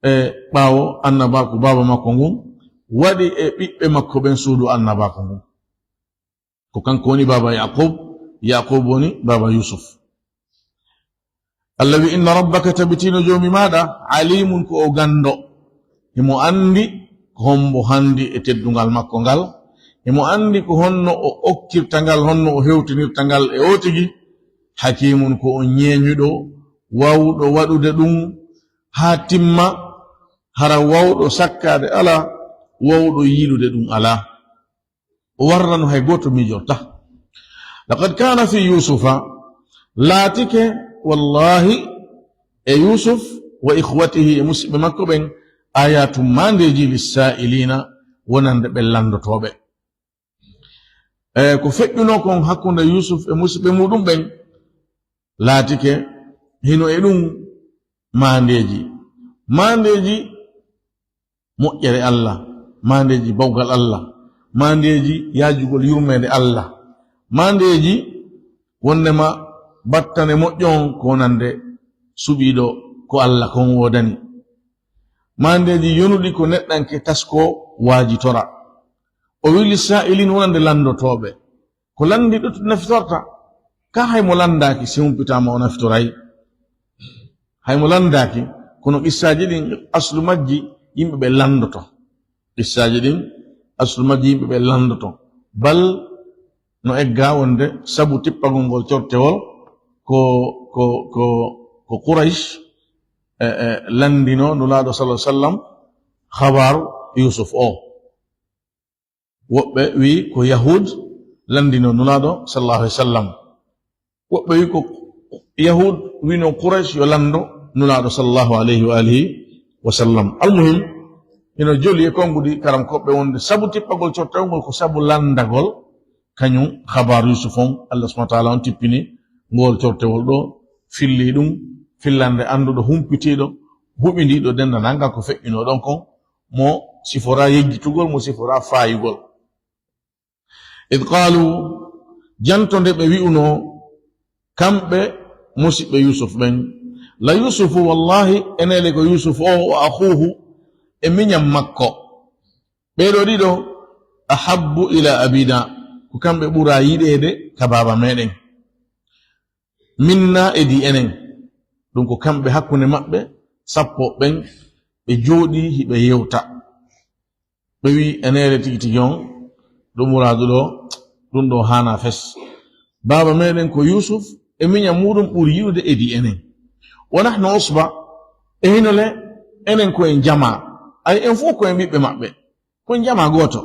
S1: e ɓawo annabako baba makko ngun waɗi e ɓiɓɓe makko ɓen suudu annabako ngun ko kanko woni baba yaqub woni baba yusuf Allah wi inna rabbaka tabitino jomi maɗa alimun ko o gando himo andi ko hombo handi e teddungal makko ngal himo andi ko honno o okkirta ngal honno o hewtinirta ngal e o tigi hakimun ko on ñeeñuɗo wawɗo waɗude ɗum ha timma hara wawɗo sakkade ala wawɗo yiilude ɗum ala o warrano hay goto mijorta laqad kana fi yusufa laatike wallahi e yusuf wa ikhwatihi e musidɓe makko ɓen ayatum mandeji lissa'ilina wonande ɓe landotoɓe ko feƴƴuno kon hakkunde yusuf e musidɓe muɗum ɓen laatike hino e ɗum mandeji moƴƴere Allah mandeji bawgal Allah mandeji yajugol yurmede Allah mandeji wonnema battane moƴƴon ko nande suɓiɗo ko Allah kon wodani mandeji yonuɗi ko neɗɗanke tasko waajitora o wili sa'ilin wonande landotoɓe ko landi ɗo nafitorta ka haymo landaki si humpitama o nafitoray haymo landaki kono qissaji ɗin aslu majji yimɓeɓe landoto qissaji ɗin aslu majji yimɓeɓe landoto bal no egga wonde sabu tippagol ngol cortewol ko quraish landino nulaɗo sallallahu alaihi wasallam khabar yusuf o woɓɓe wi ko yahud landino nulaɗo sallallahu alaihi wasallam woɓɓe wi ko yahud wino quraish yo lando nulaɗo sallallahu alaihi wa alihi wasallam almuhim ino joli e konguɗi karam koɓɓe wonde sabu tippagol cortewol ko sabu landagol kañum khabar yusuf on Allah subhanahu wa ta'ala on tippini ngol cortewol ɗo filli ɗum fillande anduɗo humpitiɗo huɓindiɗo dendananga ko feƴƴino ɗon kon mo sifora yejjitugol mo sifora fayigol id qalu janto nde ɓe wi'uno kamɓe musidɓe yusuf ɓen la yusufu wallahi enele ko yusuf o wa akhuhu e miñam makko ɓeɗo ɗiɗo ahabbu ila abina ko kamɓe ɓura yiɗede ka baba meɗen minna edi enen ɗum ko kamɓe hakkunde maɓɓe sappo ɓen ɓe jooɗi hiɓe yewta ɓe wi enele tigi tigi on ɗum muradu ɗo ɗum ɗo hana fes baba meɗen ko yusuf e miñam muɗum ɓuri yiɗude edi enen wa nahnu usba e hinole enen koyen jama ay en fof koyen ɓiɓɓe maɓɓe koyen jama goto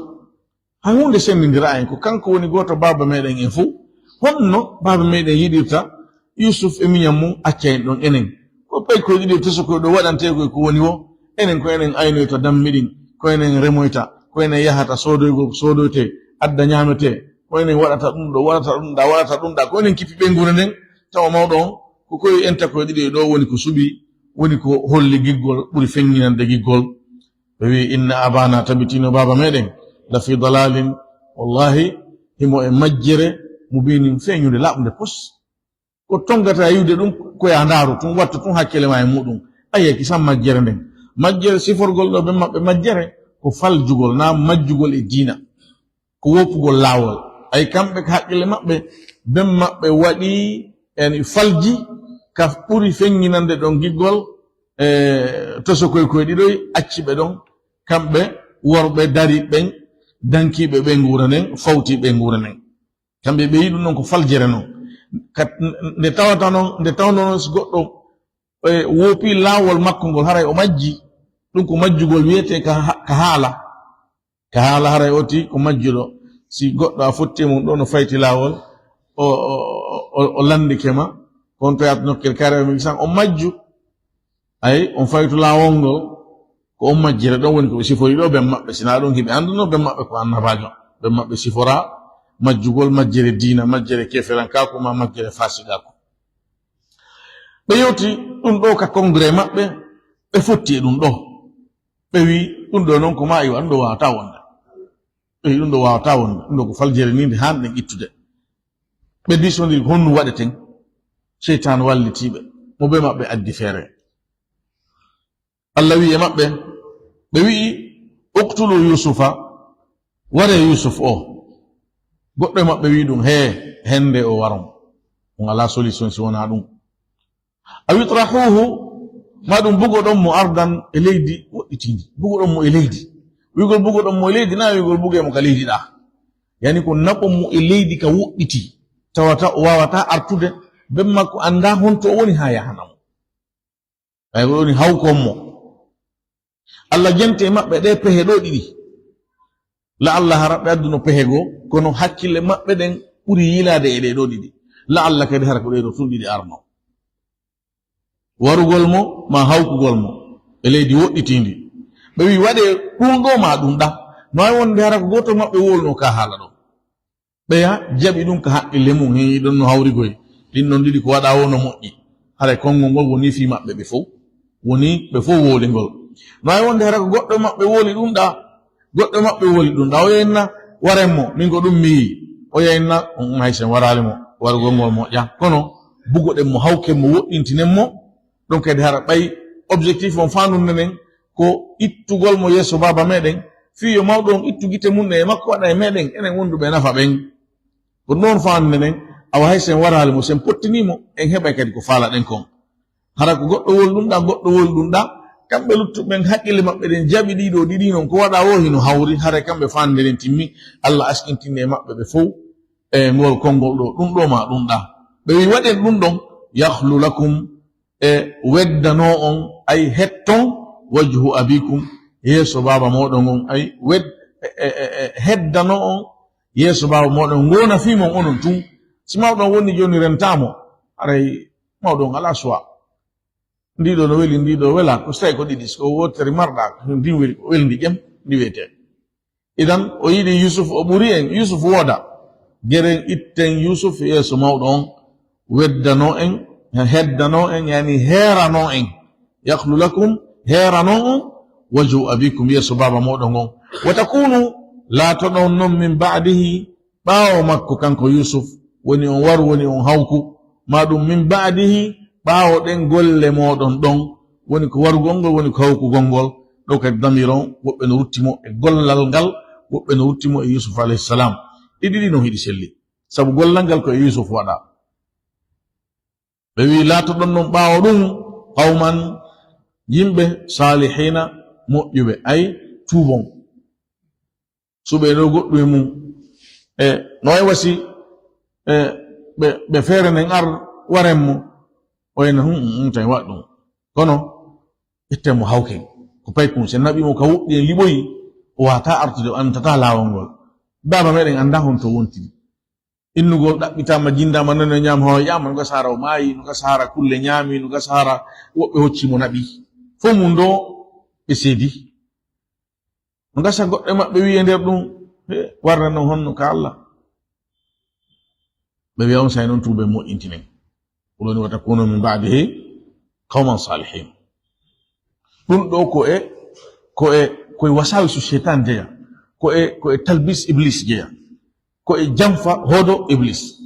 S1: hay hunde sendindira en ko kanko woni goto baba meɗen en fuu honno baba meɗen yiɗirta Yusuf e miñam mum acca en ɗon enen ko ɓey ko yiɗirta so ko ɗo waɗante ko woni wo enen ko enen aynoyta dammiɗin ko enen remoyta ko enen yahata sodoyte adda ñamete ko enen waɗata ɗum ɗo waɗata ɗum ɗa ko enen kippi ɓengure nden tawa mawɗo on ko koye enta koye ɗiɗi ɗo woni ko suɓi woni ko holli giggol ɓuri feŋñinande giggol ɓe wi inna abana tabitino baba meɗen la fi dalalin wallahi himo e majjere mubinin feeñude laɓde pos ko tongata yiwde ɗum koya ndaaru tun watta tun hakkille ma e muɗum ayeki sam majjere nden majjere siforgol ɗo ɓe maɓɓe majjere ko faljugol na majjugol e diina ko woppugol laawol ay kamɓe ko haqqille maɓɓe ben maɓɓe waɗi en falji ka ɓuri feŋñinande ɗon giggol toso koye ɗiɗoy acci ɓe ɗon kamɓe worɓe dari ɓen dankiɓe ɓe nguura nden fawtiɓe nguura nden kamɓe ɓe yiɗum noon ko faljere noon nde tawno noon so goɗɗo woopi laawol makko ngol haray o majji ɗum ko majjugol wiyete ka haala haray oti ko majjuɗo si goɗɗo a fotti mum ɗo no fayti laawol o landike ma kon to yat nokkel kare mi san on majju ay on faytu laawol ngol ko on majjire ɗon woni ko ɓe sifori ɗo ɓen maɓɓe sina ɗon hiɓe anduno ɓen maɓɓe ko annabajo ɓen maɓɓe sifora majjugol majjere diina majjere keferankaku ma majjere fasiɗaku ɓe yewti ɗum ɗo ka congrès maɓɓe ɓe fotti e ɗum ɗo ɓe wi ɗum ɗo noon ko ma iwa ɗum ɗo wawata wonde ɓe wi ɗum ɗo wawata wonde ɗum ɗo ko faljere ninde hanɗen ittude ɓe disodiri honnu waɗeten seytan wallitiɓe mo ɓe maɓɓe addi feere Allah wi e maɓɓe ɓe wi'i uktulu yusufa ware yusuf o goɗɗo e maɓɓe wi ɗum hende o waron on ala solution si wona ɗum aw itrahuhu ma ɗum bugoɗon mo ardan e leydi woɗɗitindi bugoɗon mo e leydi wigol bugoɗon mo e leydi na wigol bugemo ka leydi ɗa yani ko naɓon mo e leydi ka woɗɗiti tawata o wawata artude ben makko anda honto o woni ha yahanamo ay woni hawkon mo Allah jente e maɓɓe ɗe pehe ɗo ɗiɗi la Allah haraɓe adduno pehe goo kono hakkille maɓɓe ɗen ɓuri yilade e ɗe ɗo ɗiɗi la Allah kadi hara ko ɗe ɗo tun ɗiɗi arno warugol mo ma hawkugol mo e leydi woɗɗitindi ɓe wi waɗe ɗum ɗo ma ɗum ɗa no ay wonde hara ko goto maɓɓe wolno ka haala ɗo ɓeya jaɓi ɗum ka haqqille mum he ɗon no hawrigoye ɗin ɗon ɗiɗi ko waɗa wo no moƴƴi haray konngol ngol woni fi maɓɓe ɓe fof woni ɓe fof wolingol no ay wonde hara ko goɗɗo maɓɓe woli ɗum ɗa goɗɗo maɓɓe woli ɗum ɗa o yeyinna warenmo min ko ɗum mi yi o yeyinna haysen warali mo warugol ngol moƴƴa kono bugoɗen mo hawken mo woɗɗintinen mo ɗum kadi hara ɓay objectif on fandunde nen ko ittugol mo yeeso baba meɗen fiyo mawɗo on ittu gite mum e makko waɗa e meɗen enen wonduɓe nafa ɓen ko noon fandude nen awa haysen warali mo sen pottinimo en heɓay kadi ko faala ɗen kon hara ko goɗɗo woli ɗum ɗa goɗɗo woli ɗum ɗa kamɓe luttuɓen haqqille maɓɓe ɗen jaɓi ɗiɗo ɗiɗi noon ko waɗa wo hino hawri hara kamɓe fande nen timmi Allah askintinne e maɓɓe ɓe fof e ngol konngol ɗo ɗum ɗo ma ɗum ɗa ɓe wi waɗen ɗum ɗon yahlu lakum e weddano on ay hetton wajhu abikum yeeso baba moɗon on ay heddano on yeeso baba moɗon ngona fimon onon tun si mawɗon woni joni rentamo aray mawɗon ala suwa ndiɗo no weli ndiɗo wela ko so tawi ko ɗiɗi so wotere marɗa ndi weli ko welndi ƴem ndi wiyete idan o yiɗi Yusuf o ɓuri en Yusuf wooda geren itten Yusuf yeeso mawɗo on weddano en heddano en yani heerano en yahlu lakum heerano on wajhu abikum yeeso baba moɗon on wa takunu laatoɗon noon min ba'dihi ɓaawo makko kanko Yusuf woni on waru woni on hawku ma ɗum min ba'dihi ɓaawo ɗen golle moɗon ɗon woni ko warugol ngol woni ko hawkugol ngol ɗo kadi damiron woɓɓe no ruttimo e gollal ngal woɓɓe no ruttimo e Yusuf alayhi salam ɗiɗi no hiɗi selli sabu gollal ngal ko e Yusuf waɗa ɓe wi laatoɗon noon ɓaawo ɗum qawman yimɓe salihina moƴƴuɓe ay tuubon suɓe ɗo goɗɗum e mum e no way wasi ɓe feere nden ar waren mo o yena tan waɗ ɗum kono itten mo hawken ko pay kum sen naɓimo ka woɗɗi en liɓoyi o wata artude o antata laawol ngol baba meden anda hon to wontiri innugol dabbitama jindama non nyam ho yama ngo sara o mayi ngo sara kulle nyami ngo sara wobbe hocci mo nabi fo mun do be sedi ngo sa godde mabbe wiye nder dum warna non honno ka Allah be wiya on say non tube mo intinen uloni wata kono min ba'dihi qauman salihin dum do ko wasawisu shaitan jeya ko talbis iblis jeya ko jamfa hodo iblis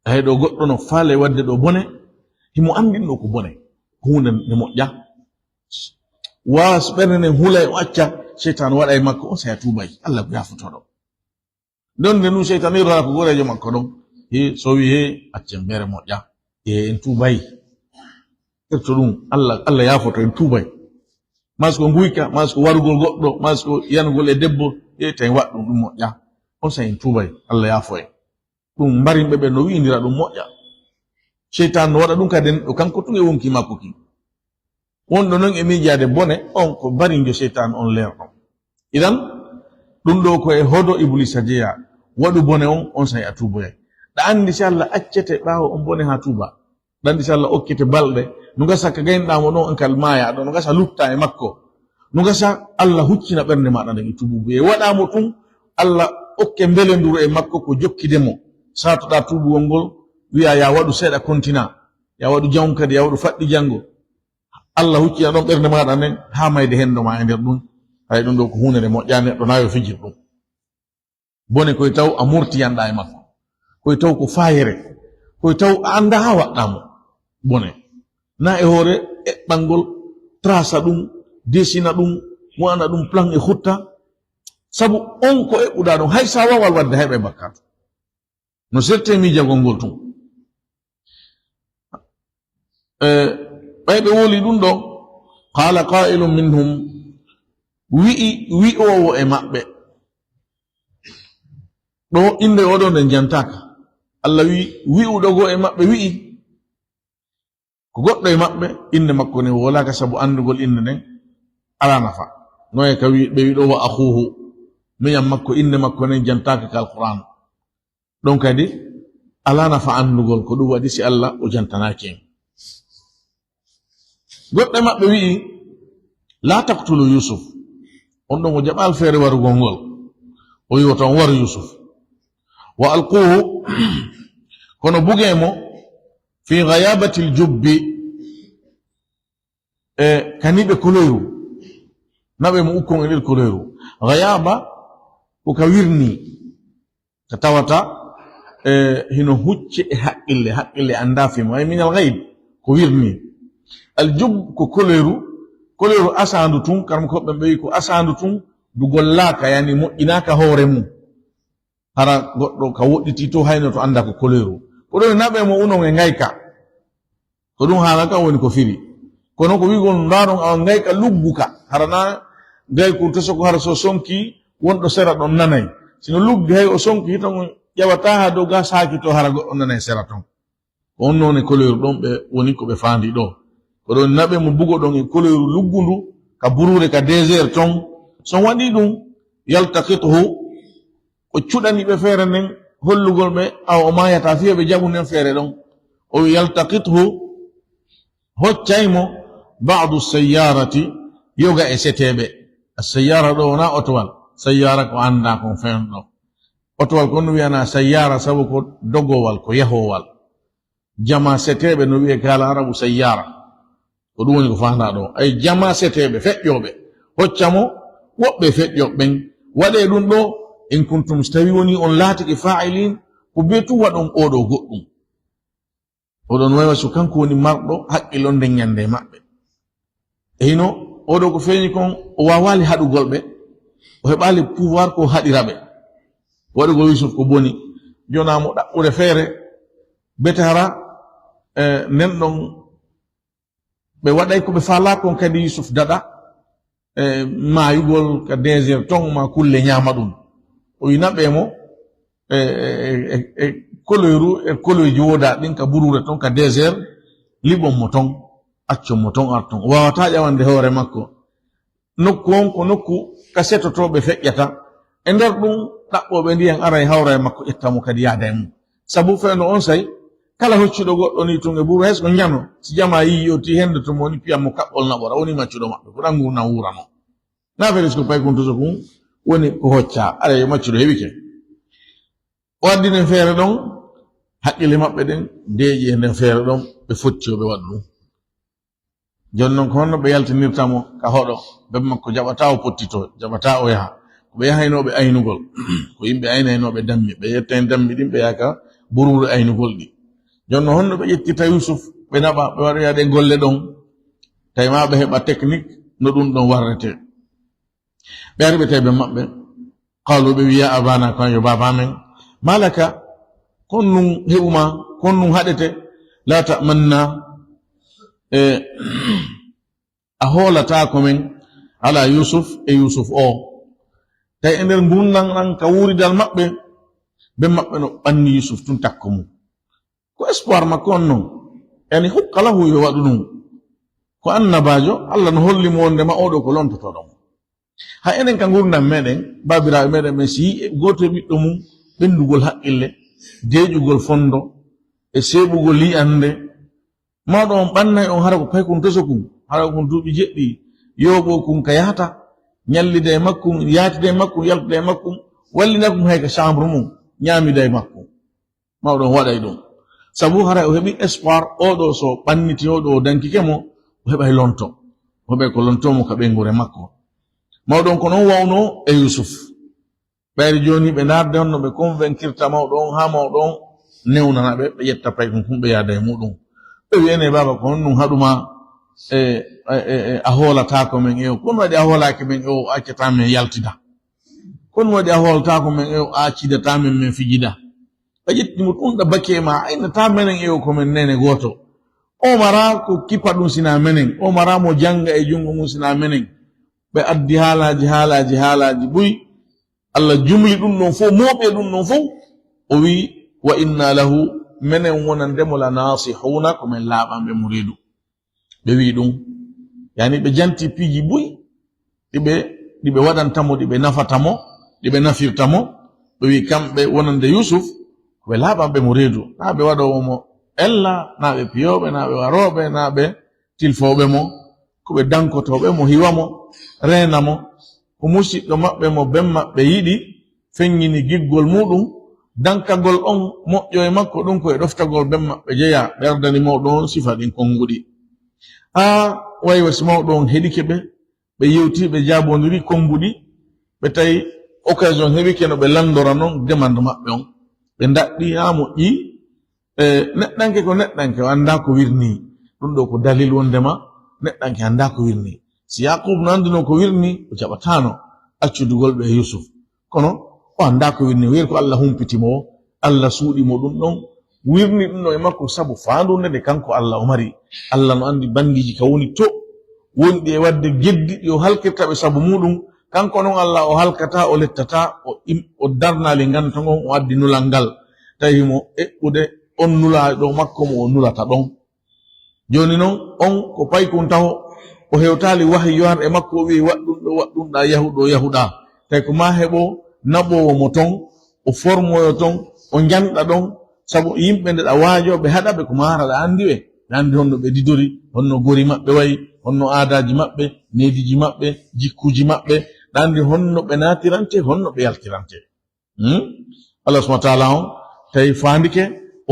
S1: ay do goddo no faale wadde do bone himo andinno ko bone hunde ne mojja was berne hulay acca shaitan wada e makko on say tubay Allah ko yafuto do don de nu shaitan ira ko gorejo makko don so wi acce mbere mojja en tubay to dum Allah yafuto en tubay masko nguyka masko warugol goddo masko yanugol e debbo tay waddu dum mojja on say en tubay Allah yafoy dum mbarimbe be no wiindira dum mojja shaitan no wada dum kaden o kanko tunge wonki makko ki wondo non e miijaade bone on ko barinjo shaitan on leerno idan dum do ko e hodo iblis jeya wadu bone on say atuboy da andi si Allah accete baawo on bone ha tuba dan si Allah okkete balde nuga saka gaynda mo non kal maya do nuga sa lutta e makko nuga sa Allah huccina bernde ma dan e tubu e wada mo tum Allah okke mbele nduru e makko ko jokkidemo satoda tubu ngol wiya ya wadu seeda kontina ya wadu jawnkade ya wadu faddi jango Allah huccina don bernde ma dan ha mayde hendo ma e nder dum hay dum do ko hunde mo jane do nayo fijir dum bone koy taw amurti yanda e makko koy taw ko fayere koy taw anda ha wadamo bone na e hore e bangol trasa dum desina dum wana dum plan e khutta sabu on ko e buda don hay sa wawal wadde hebe bakkat no sette mi jagol gol tum baybe woli dum do qala qa'ilun minhum wi o e mabbe do inde odon den jantaka Allah wi udogo e mabbe wi ko goddo e mabbe inde makko ne wala ka sabu andugol inde den ala nafa noy ka wi be wi do wa akhuhu miyam makko inde makko ne jantaka kal Qur'an donc kadi ala nafa andugol ko dum wadi si Allah o jantanake goddo mabbe wi la taqtulu Yusuf on do mo jabal fere waru gongol o wi woton war Yusuf wa alquhu kono bugemo fi ghayabati aljubbi kanibe koloru nabe mu ukon el koloru ghayaba ko kawirni tawata hino hucce haqqille anda fi ma min alghayb ko wirni aljub ko koloru asandu tun karam ko be ko asandu tun du gollaka yani mo inaka hore mu hara goddo ka wodditi to hayno to anda ko koleru ko do nabe mo uno e ngayka ko dum halaka woni ko firi kono ko wigol ndaron a ngayka lugguka harana gay ko to soko har so sonki wondo sera don nanay sino lugge hay o sonki tan yawata ha do ga saaki to hara goddo nanay sera ton on non e koleru don be woni ko be fandi do ko do nabe mo bugo don e koleru luggundu ka burure ka désert ton so wadi dum yaltaqituhu o cudani be fere nen hollugol be aw mayata fiye be jabu nen fere don o yaltaqithu hoccaymo ba'du sayyarati yoga e setebe as-sayyara do na otwal sayyara ko anda ko fendo otwal ko no wiana sayyara sabu ko dogowal ko yahowal jama setebe no wiye kala arabu sayyara ko dum woni ko fanda do ay jama setebe fejjobe hoccamo wobbe fejjoben wade dum do in kuntum stawiyoni on laati fa'ilin ko betu wadon odo goddum odon waywa su kanko woni mardo hakkilon den nyande mabbe hino odo ko feñi kon o wawali hadugol be o hebali pouvoir ko hadirabe wadugo Yusuf ko boni jona mo dabbure fere betara nen don be waday ko be fala kon kadi Yusuf dada mayugol ka désert ton ma kulle nyama dum o yinabe mo koloru joda din ka burure ton ka désert libon moton accio moton arton wawata jawande hore makko nokku on ko nokku kaseto to be fejjata ender ɗum ɗaɓɓoɓe ndiyan ara e hawra e makko ƴettamo kadi yaada e mum sabu feeno on say kala hoccuɗo goɗɗo ni tun e buuro hes ko jano si jama yi yoti hende to moni piyammo kaɓɓol naɓora woni maccuɗo maɓɓe ko ɗan gurdam wurano na feris ko pay kuntuso kum woni ko hocca ara e maccuɗo heɓike o addinen feere ɗon haqqille maɓɓe ɗen deeƴi e nden feere ɗon ɓe fotti o ɓe waɗa ɗum jon noon ko honno ɓe yaltinirtamo ka hoɗo ɓe makko jaɓata o pottito jaɓata o yaha ko ɓe yahaynoɓe aynugol ko yimɓe aynaynoɓe dammi ɓe yettaen dammi ɗin ɓe yaka burure aynugol ɗi jonno honno ɓe ƴettita Yusuf ɓe naɓa ɓe waɗoyade golle ɗon tawi ma ɓe heɓa technique no ɗum ɗon warrete ɓe ari ɓe tawi ɓe maɓɓe qalu ɓe wiya abana kan yo baba men malaka kon nun heɓuma kon nun haɗete la tamanna a hoolata ko men ala Yusuf e Yusuf o tawi e nder gurnan ɗan ka wuridal maɓɓe ɓe maɓɓe no ɓanni Yusuf tun takko mum ko espoir makko on noon yani hukka lahu yo waɗu ɗum ko annabajo Allah no holli mo wondema oɗo ko lontotoɗon ha enen ka gurdam meɗen babiraɓe meɗen ɓe si goto e ɓiɗɗo mum ɓendugol haqqille deeƴugol fondo e seɓugol li'ande mawɗo on ɓannay on hara ko pay kun toso kum hara kun duuɓi jeɗɗi yoɓo kun ka yahata ñallida e makkum yaatida e makkum yaltuda e makkum wallina kum hay ka chambre mum ñaamida e makkum mawɗo on waɗay ɗum sabu hara o heɓi espoir oɗo so ɓanniti oɗo o dankike mo o heɓay lonto o heɓay ko lontomo ka ɓengure makko mawɗon ko noon wawno e Yusuf ɓayri joni ɓe darde honno ɓe convaincirta mawɗo on ha mawɗo on newnana ɓe ɓe ƴetta pay kon kumɓe yaada e muɗum ɓe wiyene baba ko on ɗum haɗuma a hoolatako men e o kono waɗi a hoolaki men e o accata men yaltida kono waɗi a hoolatako men e o accidata men min fijida ɓe ƴettimo ɗum ɗa bakke ma aynata menen e o komin nene goto o mara ko kippa ɗum sina menen o mara mo janga e jungo mum sina menen ɓe addi haalaji ɓuy Allah jumli ɗum ɗon fof moɓe ɗum ɗon fof o wi wa inna lahu menen wonandemo la nasihuna komin laaɓanɓe mo reedu ɓe wi ɗum yani ɓe janti piiji ɓuy ɗiɓe waɗantamo ɗiɓe nafatamo ɗiɓe nafirtamo ɓe wi kamɓe wonande Yusuf ɓe laaɓanɓe mo reedu na ɓe waɗowo mo ella na ɓe piyoɓe na ɓe waroɓe na ɓe tilfoɓe mo ko ɓe dankotoɓe mo hiwa mo reena mo ko musidɗo maɓɓe mo ben maɓɓe yiɗi feññini giggol muɗum dankagol on moƴƴo e makko ɗum koye ɗoftagol ben maɓɓe jeya ɓerdani mawɗo on sifa ɗin konguɗi ha waywasi mawɗo on heɗike ɓe yewti ɓe jabodiri kombuɗi ɓe tawi occasion heɓike no ɓe landora noon demande maɓɓe on ɓe daɗɗi ha moƴƴi neɗɗanke ko neɗɗanke o anda ko wirni ɗum ɗo ko dalil wondema neɗɗanke anda ko wirni si Yaqub no andino ko wirni o jaɓatano accudugol ɓe Yusuf kono o anda ko wirni wer ko Allah humpitimo Allah suuɗimo ɗum ɗon wirni ɗum ɗo e makko sabu faandunde nde kanko Allah o mari Allah no andi bangiji ka woni to wonɗi e wadde geddiɗi o halkirta ɓe sabu muɗum kanko noon Allah o halkata o lettata o darnali gantogon o addi nulal ngal tawimo eɓɓude on nula ɗo makko mo o nulata ɗon joni noon on ko paykun taho o hewtali wahi yohan e makko o wi waɗɗumɗa yahuɗa tawi ko ma heɓo naɓowo mo ton o formoyo ton o janɗa ɗon sabu yimɓe nde ɗa waajoɓe haɗaɓe ko mahara ɗa andi ɓe andi honno ɓe didori honno gori maɓɓe wayi honno aadaji maɓɓe nediji maɓɓe jikkuji maɓɓe ɗa andi honno ɓe natirante honno ɓe yaltirante Allah subhanahu wa ta'ala on tawi fandike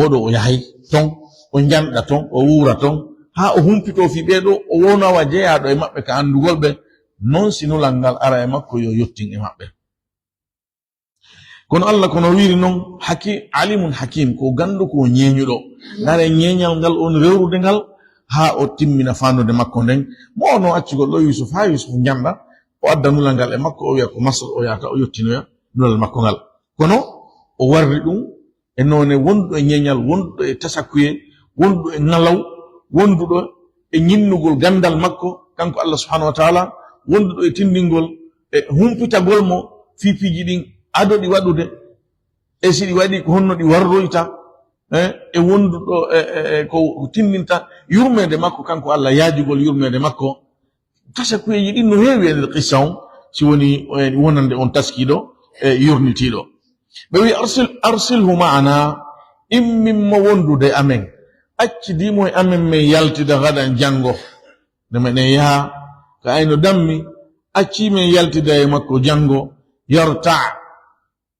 S1: oɗo o yahay ton o janɗa ton o wuura ton ha o humpito fi ɓeɗo o wonawa jeyaɗo e maɓɓe ka andugol ɓe non sinulal ngal ara e makko yo yottin e maɓɓe kono Allah kono wiri noon alimun hakim ko gandu ko ñeñuɗo ngare ñeñal ngal on rewrude ngal ha o timmina fandude makko nden mo ono accugol ɗo Yusuf ha Yusuf janɗa o adda nulal ngal e makko o wiya ko masal o yata o yottinoya nulal makko ngal kono o warri ɗum e none wonduɗo e ñeñal wonduɗo e tasakuye wonduɗo e ngalaw wonduɗo e ñinnugol gandal makko kanko Allah subhanahu wa ta'ala wonduɗo e tindingol e humpitagol mo fipiji ɗin adoɗi waɗude e siɗi waɗi ko honno ɗi warroyta e wonduɗo ko tindinta yurmede makko kanko Allah yaajugol yurmede makko tasa kuyeji ɗin no heewi e nder qissa on si woni wonande on taskiɗo yurnitiɗo ɓe wi arsilhu ma'ana imminmo wondude amen accidimo e amen min yaltida gaɗan jango nde meɗen yaha ka ayno dammi accimin yaltida e makko jango yarta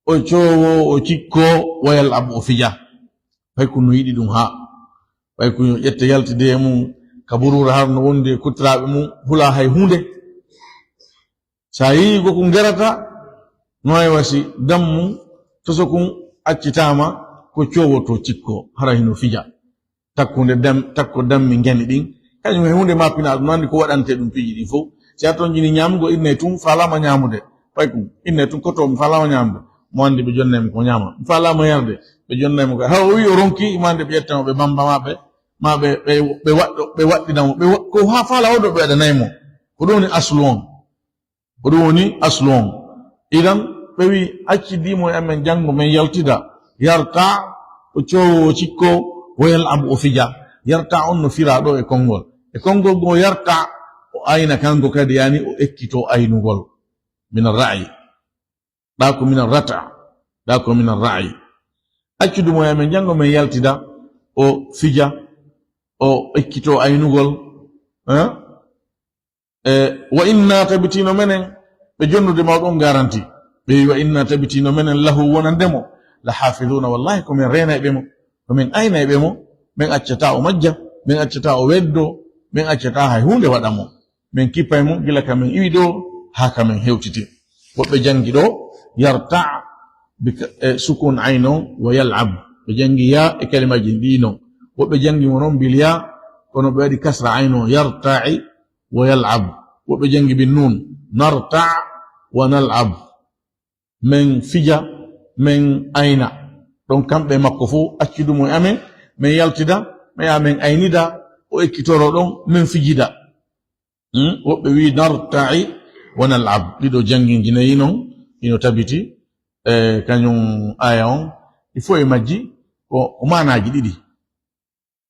S1: o cowo o cikko wayal ab o fija fay ko no yiɗi ɗum ha fay ko ƴetta yaltide e mum kaburura har no wondi e kuttiraɓe mum hula hay hunde sa yi ko gerata noy wasi dammu to sokun accitama ko cowo to cikko hara hino fija takko dammi ngeni ɗin kañum e hunde mappina ɗum nandi ko waɗante ɗum piji ɗi fof si a ton jini ñamgo inne tun falama ñamude fay kum inne tun koto mi falama ñamude mo andi ɓe jonnaymi ko ñama mi falama yarde ɓe jonnaymi ko ha o wi o ronki imande ɓe ƴettamo ɓe bambamaɓe ma ɓe waɗɗinamo ko ha fala oɗo ɓe waɗanaymo ko ɗum woni aslu on ko ɗum woni aslu on idan ɓe wi accidimo e amen janngo men yaltida yarta o cowo o cikko woyal abu o fija yarta on no fira ɗo e konngol go yarta o ayna kanko kadi yani o ekkito aynugol min arra'i ɗa ko min arrata ɗa ko min arra'i accudumo e amen janngo men yaltida o fija o ekkito aynugol wa inna tabitino menen ɓe jonnude mawɗon garanti ɓe wi wa inna tabitino menen lahu wonandemo la hafiduna wallahi komin renayɓe mo komin aynayɓe mo min accata o majja min accata o weddo min accata hay hunde waɗa mo min kippay mo gila kamin iwi ɗo ha kamin hewtiti woɓɓe jangi ɗo yarta sukun aynon wa yal'ab ɓe jangi ya e kalimaji ɗi non woɓɓe jangi mo noon bil ya kono ɓe waɗi kasra ayno yarta'i wa yal'ab woɓɓe jangi bin nun narta' wa nal'ab min fija min ayna ɗon kamɓe makko fo accidumo e amen min yaltida min ya min aynida o ekkitoro ɗon min fijida woɓɓe wi narta'i wa nal'ab ɗiɗo janginji nayi non ino tabiti kañum aya on il faut e majji ko manaji ɗiɗi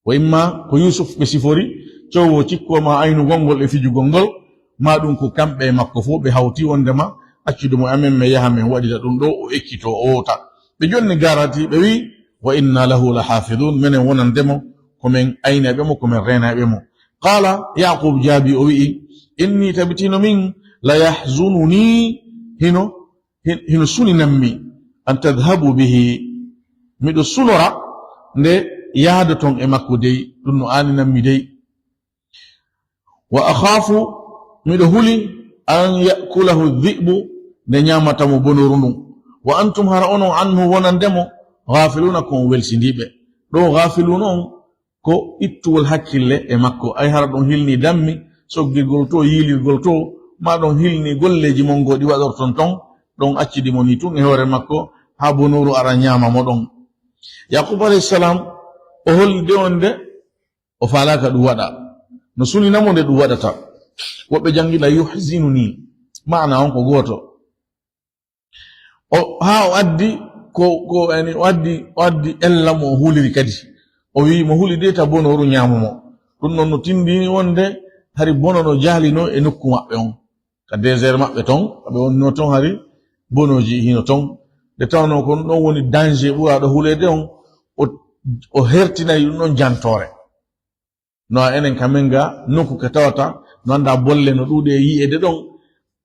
S1: wa imma ko Yusuf ɓe sifori cowo cikkoma aynugol ngol e fijugol ngol ma ɗum ko kamɓe makko fo ɓe hawti wondema accudumo amen mi yaha min waɗita ɗum ɗo o ekkito o wota ɓe jonni garati ɓe wi wa inna lahu la hafidun minen wonandemo komin aynaɓe mo komin renaɓe mo qala yaqub jaabi o wi'i inni tabitino min la yahzununi hino suninanmi an tadhabu bihi miɗo sunora nde yaada ton e makko dey ɗum no aninanmi dey wa akhafu miɗo huli an yakulahu dhi'bu nde ñamatamo bonoru ndun wa antum hara onon anhu wonandemo ghafiluna kon welsindiɓe ɗo ghafiluna on ko ittuwol hakkille e makko ay hara ɗon hilni dammi soggirgol to yilirgol to ma ɗon hilni golleji mon goɗi waɗorton ton ɗon accidimo ni tun e hoore makko ha bonoru ara ñama mo ɗon yaqub alayhissalam o holli de on de o falaka ɗum waɗa no suninamo nde ɗum waɗata woɓɓe jangila yuhzinuni maana on ko goto ha o addi o addi ella mo o huliri kadi o wi mo huli de ta bonoru ñamumo ɗum noon no tindini wonde hari bono no jahlino e nokku maɓɓe on ka désert maɓɓe ton aɓe wonno ton hari bonoji hino ton nde tawno ko ɗum ɗon woni danger ɓuraɗo hulede on o hertinayi ɗum ɗon jantore no a enen kamen ga nokku ka tawata no anda bolle no ɗuuɗe e yi'ede ɗon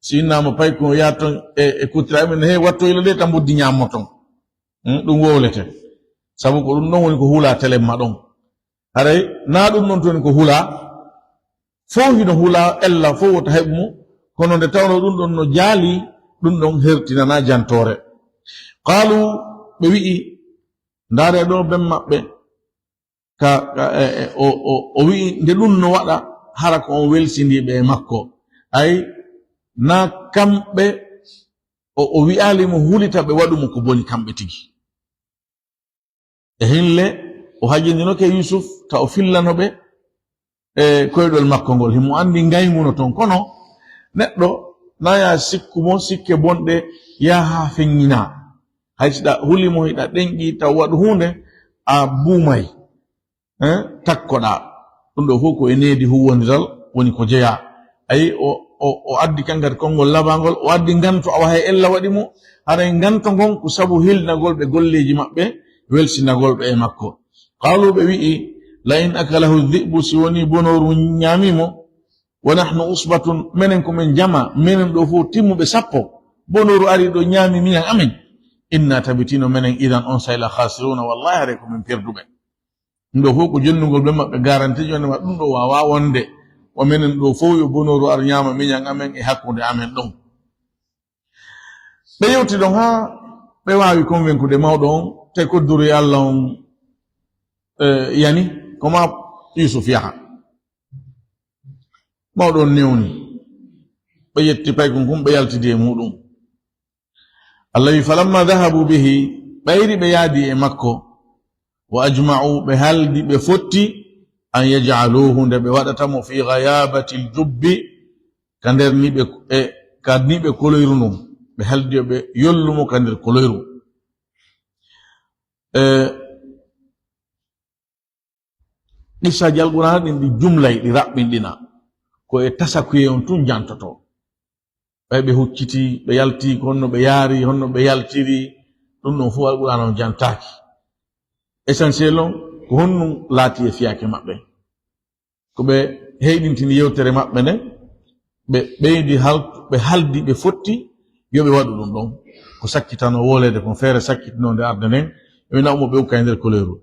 S1: si innama pay ko yaha ton e kuttiraɓe men he wattoyle de tan buddi ñammo ton ɗum wowlete sabu ko ɗum ɗon woni ko hula telemma ɗon haray na ɗum ɗon toni ko hula fo hino hula ella fo wota heɓ mo kono nde tawno ɗum ɗon no jaali ɗum ɗon hertinana jantore qalu ɓe wi'i ndaare ɗo ben maɓɓe o wi'i nde ɗum no waɗa hara ko on welsindiɓe e makko ay na kamɓe o wi'ali mo hulita ɓe waɗumo ko boni kamɓe tigi e hinle o hajindinoke Yusuf ta o fillanoɓe e koyɗol makko ngol himo andi ngaymuno ton kono neɗɗo naya sikkumo sikke bonɗe yaha feŋŋina haysiɗa hulimo hiɗa ɗenƴi taw waɗu hunde a buumay takkoɗa ɗum ɗo fof ko e needi huwodiral woni ko jeya ayi o addi kangal kongol labangol o addi nganto awa hay ella waɗi mo haɗa nganto ngon ko sabu hilnagol ɓe golleji maɓɓe welsinagol ɓe e makko qalu ɓe wi'i la in akalahu dhi'bu si woni bonoru ñamimo wa nahnu usbatun menen komin jama menen ɗo fof timmuɓe sappo bonoru ari ɗo ñami miyan amen inna tabitino menen idan on sayla khasiruna wallahi hare komin perduɓe ɗum ɗo fof ko jonnugol ɓe maɓɓe garanti joni ma ɗum ɗo wawa wonde o menen ɗo fof yo bonoru ar ñama miñan amen e hakkude amen ɗon ɓe yewti ɗon ha ɓe wawi convaincre mawɗo on te kodduri Allah on yani koma Yusuf yaha mawɗo on newni ɓe yetti paykon kum ɓe yaltidi e muɗum Allah wi falamma dhahabu bihi ɓayri ɓe yaadi e makko wa ajma'u ɓe haldi ɓe fotti an yaj'aluhu nde ɓe waɗatamo fi ghayabati ljubbi ka nder ni ɓe koloyru num ɓe haldi ɓe yollumo ka nder koloyru qissaji alqur'an ɗin ɗi jumlay ɗi raɓɓinɗina ko e tasakuye on tun jantoto ɓay ɓe hucciti ɓe yalti honno ɓe yaari honno ɓe yaltiri ɗum ɗon fu alqur'an on jantaki essentiel on ko honnum laati e fiyake maɓɓe ko ɓe heyɗintini yewtere maɓɓe nde ɓe ɓeydi ɓe haldi ɓe fotti yoɓe waɗu ɗum ɗon ko sakkitano wolede kon feere sakkitinode arde nden ɓe nawmo ɓe ukka e nder koleru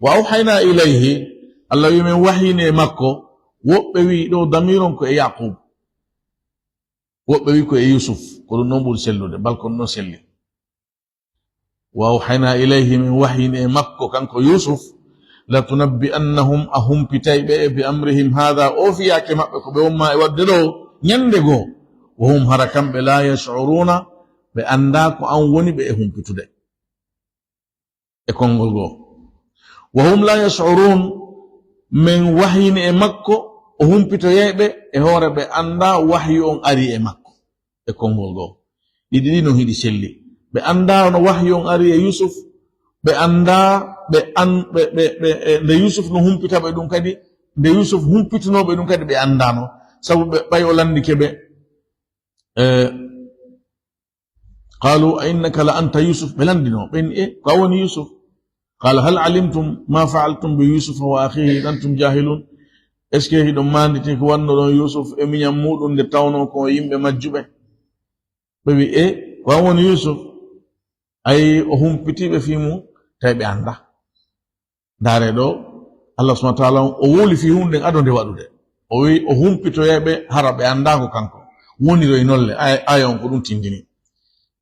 S1: wa awhayna ilayhi Allah wi men wahine e makko woɓɓe wi ɗo damiron ko e yaqub woɓɓe wi ko e yusuf ko ɗum noon ɓuri sellude bal ko ɗum noon selli wa awhayna ilayhi min wahine e makko kanko yusuf la tunabbi annahum a humpitay ɓe bi amrihim hada o fiyake maɓɓe ko ɓe womma e wadde ɗo ñande goo wa hum hara kamɓe la yash'uruna ɓe anda ko an woni ɓe e humpitude e konngol goo wa hum la yash'urun min wahine e makko o humpitoyeɓe e hoore ɓe anda wahyu on ari e makko e konngol goo ɗiɗi ɗi no hiɗi selli ɓe anda no wahyu on ari e yusuf ɓe anda nde yusuf no humpitaɓe ɗum kadi nde yusuf humpitinoɓe ɗum kadi ɓe andano sabu ɓe ɓay o landike ɓe qalu a innaka la anta yusuf ɓe landino ɓen ko a woni yusuf qala hal alimtum ma fa'altum bi yusufa wa akhihi antum jahilun est ce que hiɗon manditi ko wanno ɗon yusuf e miñam muɗum nde tawno ko yimɓe majjuɓe ɓe wi ko a woni yusuf ay o humpitiɓe fimu tawi ɓe anda ndaare ɗo Allah subhanahu wa ta'ala o woli fi hunde ado nde waɗude o wi o humpitoyeɓe hara ɓe andako kanko woniro e nolle aya on ko ɗum tindini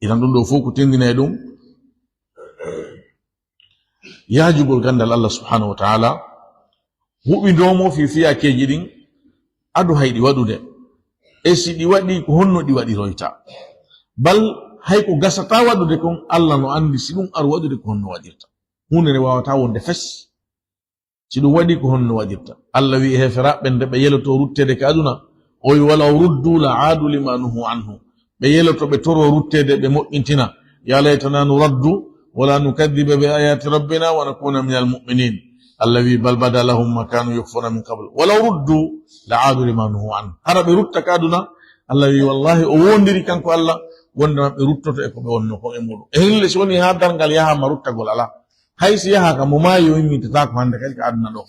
S1: idan ɗum ɗo fof ko tindina e ɗum yaajugol gandal Allah subhanahu wa ta'ala huɓindomo fi fiyakeji ɗin adu hayɗi waɗude e si ɗi waɗi ko honno ɗi waɗiroyta bal hay ko gasata waɗude kon Allah no andi si ɗum aru waɗude ko honno waɗirta hunde nde wawata wonde fes si ɗum waɗi ko honno waɗirta Allah wi heferaɓe nde ɓe yeloto ruttede ka aduna o wi walaw ruddu la aadu lima nuhu anhu ɓe yeloto ɓe toro ruttede ɓe moƴƴintina ya laytana nuraddu wala nukaddiba bi ayati rabbina wa nakuna min almuminin Allah wi bal bada lahum ma kanu yukfuna min qabl walaw ruddu la aadu lima nuhu anhu hara ɓe rutta ka aduna Allah wi wallahi o wondiri kanko Allah wonde maɓɓe ruttoto e ko ɓe wonno ko e muɗum e hille si woni ha dargal yahama ruttagol ala hay si yaha ka mo maayi o yimmitata ko hande kadi ka aduna ɗo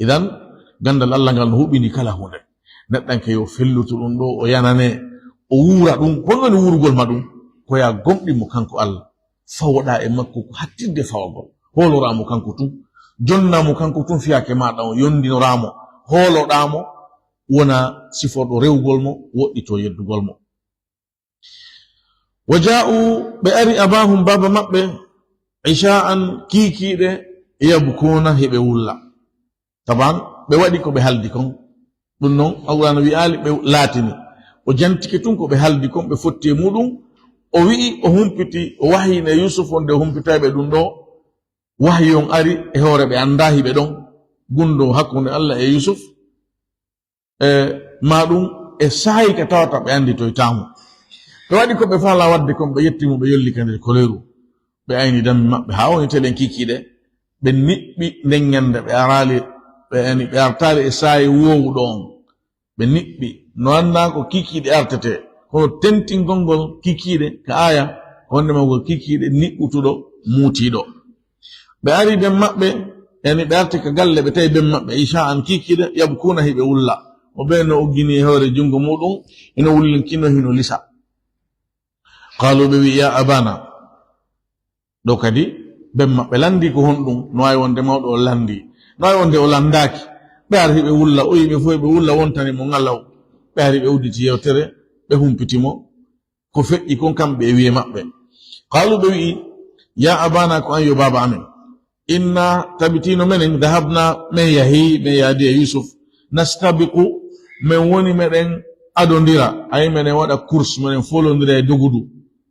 S1: idan gandal Allah ngal no huɓini kala hunde neɗɗanke yo fellutu ɗum ɗo o yanane o wuura ɗum honwoni wurgol ma ɗum ko ya gomɗimo kanko Allah fawoɗa e makko ko hattirde fawagol holoramo kanko tun jonnamo kanko tun fiyake maɗa o yondinoramo holoɗamo wona siforɗo rewgol mo woɗɗito yeddugol mo wa ja'u ɓe ari abahum baba maɓɓe isha'an kiikiiɗe yabkuna heɓe wulla taban ɓe waɗi ko ɓe haldi kon ɗum noon alqur'ana wi'ali ɓe laatini o jantike tun ko ɓe haldi kon ɓe fotti e muɗum o wi'i o humpiti o wahine yusuf on nde humpitayɓe ɗum ɗo wahyi on ari e hoore ɓe anda hiɓe ɗon gundo hakkunde Allah e yusuf ma ɗum e saayi ka tawata ɓe andi toytamo ɓe waɗi ko ɓe faala wadde kon ɓe yettimo ɓe yolli ka nder koleru ɓe ayni dammi maɓɓe ha woni teɗen kikiɗe ɓe niɓɓi nden ñande ɓe artali e saayi wowuɗo on ɓe niɓɓi no anda ko kikiɗe artete kono tentingol kikiɗe ka aya wonde magol kikiɗe niɓɓutuɗo muutiɗo ɓe ari ben maɓɓe yani ɓe arti ka galle ɓe tawi ben maɓɓe Incha'Allah kikiɗe yabkuna hiɓe wulla o ɓe no uggini e hoore jungo muɗum ino wullinkino hino lisa qalu ɓe wi ya abana ɗo kadi ben maɓɓe landi ko honɗum no wawi wonde mawɗo o landi no wawi wonde o landaki ɓe ari hiɓe wulla o yiɓe fof ɓe wulla wontani mo ngalaw ɓe ari ɓe udditi yewtere ɓe humpitimo ko feƴƴi kon kamɓe e wiye maɓɓe qalu ɓe wi ya abana ko an yo baba amen inna tabitino menen dahabna min yahi min yaadi e Yusuf nastabiqu min woni meɗen adondira ay meɗen waɗa course meɗen folodira e dogudu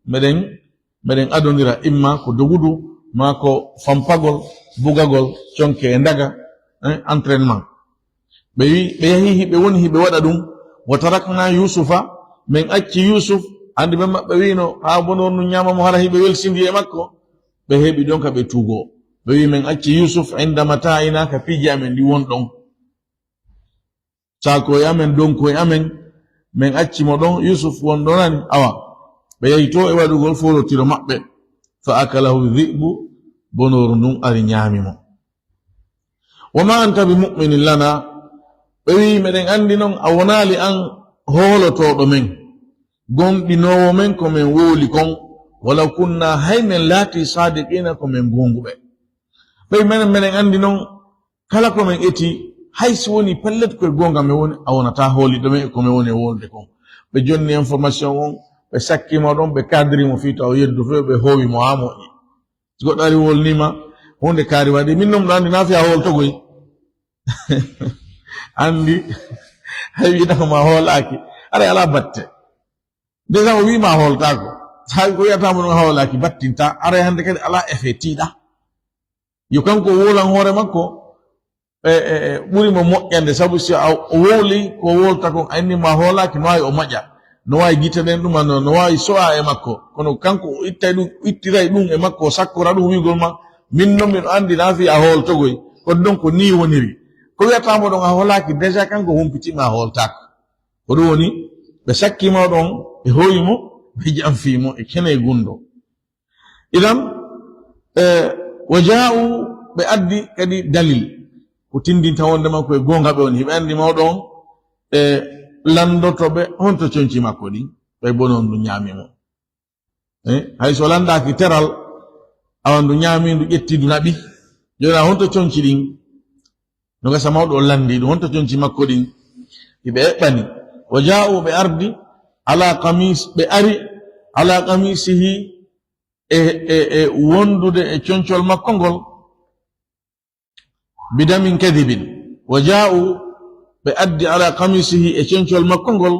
S1: meɗen adondira imma ko dogudu ma ko fampagol bugagol conke e ndaga entraînement ɓe wi ɓe yahi hiɓe woni hiɓe waɗa ɗum wa tarakna Yusufa min acci Yusuf andi ɓe maɓɓe wino ha bonornu ñamamo hara hiɓe welsindi e makko ɓe heɓi ɗon ka ɓe tugo ɓe wi min acci Yusuf inda mata'ina ka piji amen ɗi won ɗon sako e amen donko e amen min acci mo ɗon Yusuf won ɗonani awa ɓe yahi to e waɗugol folotiro maɓɓe fa akalahu dhi'bu bonoru ndun ari ñaamimo wama anta bi mu'minin lana ɓe wi meɗen andi noon a wonali an holotoɗo men gonɗinowo men ko men woli kon wala kunna hay men laati sadiqina ko men gonguɓe ɓey menen andi noon kala ko men eti hay so woni pellet koye gonga men woni a wonata hooliɗo men e ko men woni e wolde kon ɓe jonni information on ɓe sakkimo ɗon ɓe kadrimo fi taw yeddu fe ɓe hoowimo ha moƴƴi so goɗɗo ari wolnima hunde kaari waɗi min noon ɗo andi na fiya holtogoy andi hay wiɗako ma hoolaki ara ala batte déjà o wima holtako hay ko wiyatamo ɗum hawlaki battinta ara hande kadi ala effet tiiɗa yo kanko wolan hoore makko ɓuri mo moƴƴande sabu si o wowli ko wolta kon anni ma hoolaki no wawi o maƴa no wawi guitaɗen ɗuma no wawi so'a e makko kono kanko o ittiray ɗum e makko o sakkora ɗum wigol ma min noon miɗo andi na fi a holtogoy kono ɗon ko ni woniri ko wiyatamo ɗon a hoolaki déjà kanko humpitima a holtako ko ɗum woni ɓe sakkima ɗon ɓe hoyimo ɓe janfimo e kene gundo idan wa ja'u ɓe addi kadi dalil ko tindinta wonde makko e gonga ɓe woni hiɓe andi mawɗon landotoɓe honto conci makko ɗi ɓe bonon ndu ñaamimo hay so landaki teral awan ndu ñaami ndu ƴetti ndu naɓi joni honto conci ɗin no gasa mawɗo o landi ɗum honto conci makko ɗin hiɓe eɓɓani wa ja'u ɓe ardi ala qamis ɓe ari ala qamisihi e wondude e concol makko ngol bidamin kadibin wa ja'u ɓe addi ala qamisihi e concol makko ngol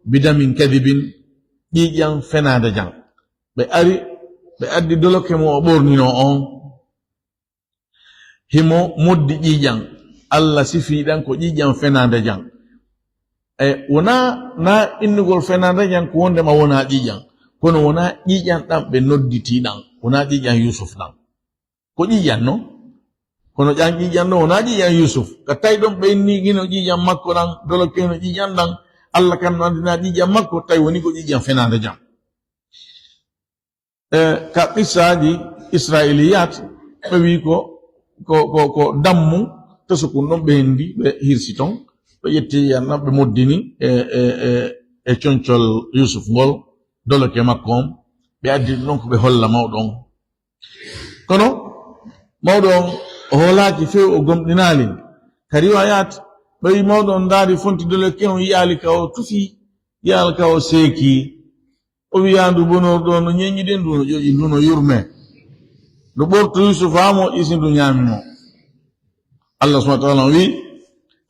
S1: bidamin kadibin ƴiƴan fenade jang ɓe ari ɓe addi doloke mo o ɓornino on himo moddi ƴiƴan Allah sifiɗan ko ƴiƴan fenade jang wona na innugol fenade jang ko wondema wona ƴiƴan kono wona ƴiƴan ɗan ɓe nodditiɗan wona ƴiƴan Yusuf ɗan ko ƴiƴan no kono ƴan ƴiƴan ɗo wona ƴiƴan Yusuf ka tawi ɗon ɓe innigino ƴiƴan makko ɗan dolokeno ƴiƴan ɗan Allah kan no andina ƴiƴan makko tawi woni ko ƴiƴan fenade jang ka qissaji israiliyat ɓe wi ko dammu to sukun ɗon ɓe hendi ɓe hirsi ton ɓe ƴetti yanna ɓe moddini e concol Yusuf ngol doloke makko on ɓe addi ɗon ko ɓe holla mawɗo on kono mawɗo on o hoolaki few o gomɗinali ka riwayat ɓe wi mawɗo on daari fonti doloke on yiyali ka o tufi yiyali ka o seeki o wiyandu bonorɗo no ñeñiɗen ndu no ƴoƴi ndu no yurme ndu ɓorto Yusuf ha mo isi ndu ñaamimo Allah subhanahu wa ta'ala wi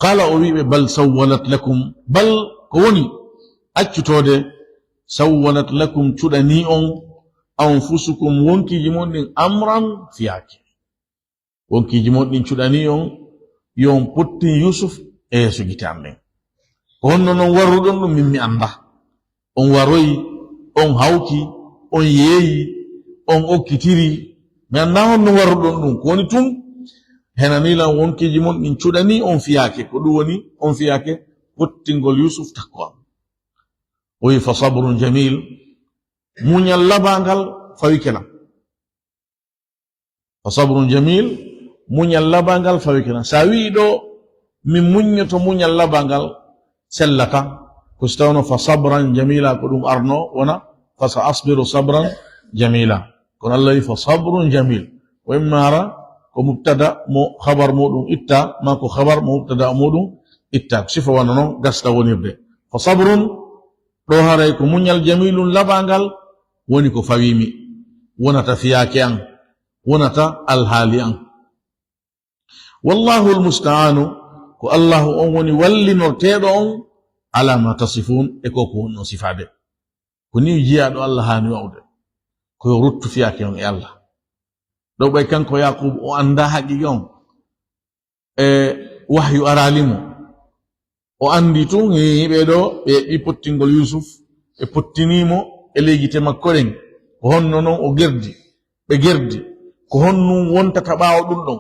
S1: qala o wiɓe bal sawwalat lakum bal ko woni accutode sawwalat lakum cuɗani on anfusukum wonkiji mon ɗin amran fiyake wonkiji mon ɗin cuɗani on yon pottin Yusuf e yeeso gite am ɗen ko honno noon warruɗon ɗum min mi anda on waroyi on hawki on yeeyi on okkitiri mi anda honno warruɗon ɗum ko woni tum henanilan wonkiji mon ɗin cuɗani on fiyake ko ɗum woni on fiyake pottingol Yusuf takwa oyi fa sabrun jamil munyal labangal fawikena fa sabrun jamil munyal labangal fawikena sawi do mi munyoto munyal labangal sellata kustawno fa sabran jamila ko dum arno wana fa sa asbiru sabran jamila kon Allah fa sabrun jamil wa imara ko mubtada mo khabar modum itta ma ko khabar mo mubtada modum itta sifa wana non gasta wonirde fa sabrun do haray ko munyal jamilun labangal woni ko fawimi wonata fiyake an wonata alhali an wallahu almusta'anu ko Allah on woni wallinortedo on ala ma tasifun e ko no sifade ko ni jiyaado Allah hani wawde ko ruttu fiyake on e Allah do bay kanko Yaqub o anda haqiqi on e wahyu aralimo o andi tun yibe do be bi pottingol Yusuf e pottinimo e legite makko ren ko honno non o gerdi be gerdi ko honno wonta tabaawo dum don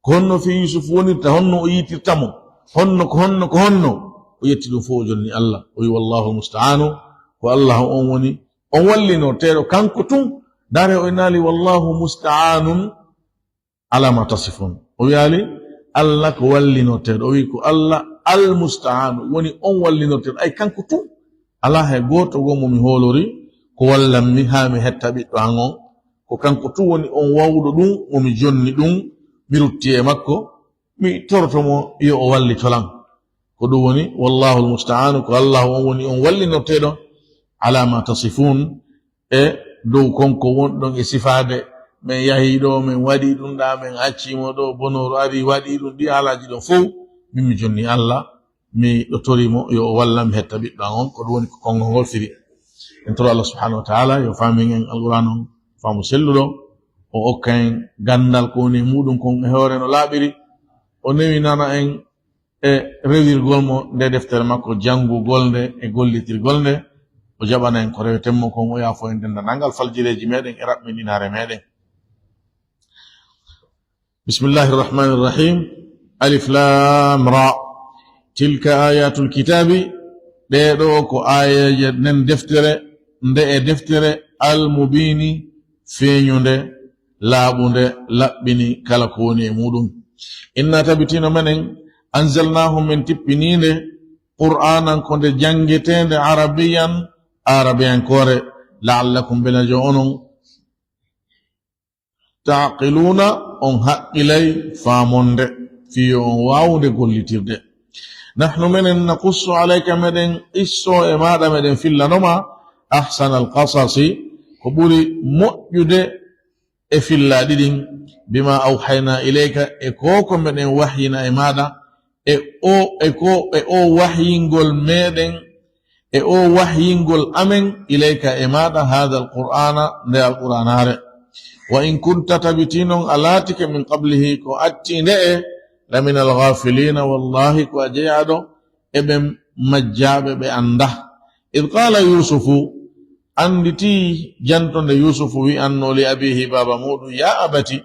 S1: ko honno fi Yusuf wonirta honno o yitirtamo honno o yetti dum fo jonni Allah o wallahu musta'anu ko Allah on woni on wallino tero kanko tun dare o inali wallahu musta'anun ala ma tasifun o yali Allah ko wallino tero o wi ko Allah al musta'anu woni on wallino tero ay kanko tun Allah he goto gomo mi holori ko wallam mi ha mi hetta biddo angon ko kanko tun woni on wawdo dum o mi jonni dum mi rutti e makko mi tortomo yo o walli tolan ko dum woni wallahu almusta'an ko Allah on woni on wallinotedo ala ma tasifun e dow konko wondon e sifade men yahi do men wadi dum da men accimo do bonoro ari wadi dum di halaji do fu mi jonni Allah mi do torimo yo o wallam hetta biddo on ko dum woni ko kongol firi en toro Allah subhanahu wa ta'ala yo famin en alquran on famu selludo o okkan gandal ko ni mudum kon e hore no labiri o newi nana en e rewirgol mo nde deftere makko jangu golde e gollitir golde o jabana en ko rewetemmo kon o yafo en dendanangal faljireji meden e rabbininare meden bismillahir rahmanir rahim alif lam ra tilka ayatul kitabi de do ko ayaje nen deftere nde e deftere al mubini feñunde laabunde labbini kala ko woni e mudum inna tabitina menen anzalnahum min tippininde qur'anan konde jangetende arabiyan kore la'allakum bilajo onon taqiluna on haqqilay famonde fiyo on wawde gollitirde nahnu menen naqussu alayka meden isso e maada meden fillanoma ahsana alqasasi ko buri moƴƴude e filla didin bima awhayna ilayka e koko meden wahyina e maada o wahyingol meden e o wahyingol amen ilayka e maada hada alqur'ana nde alqur'anare wa in kunta tabitinon alatike min qablihi ko atti nde e lamin alghafilina wallahi ko ajeyado ebe majjabe be anda id qala yusufu anditi jantonde yusufu wi anno li abihi baba mudu ya abati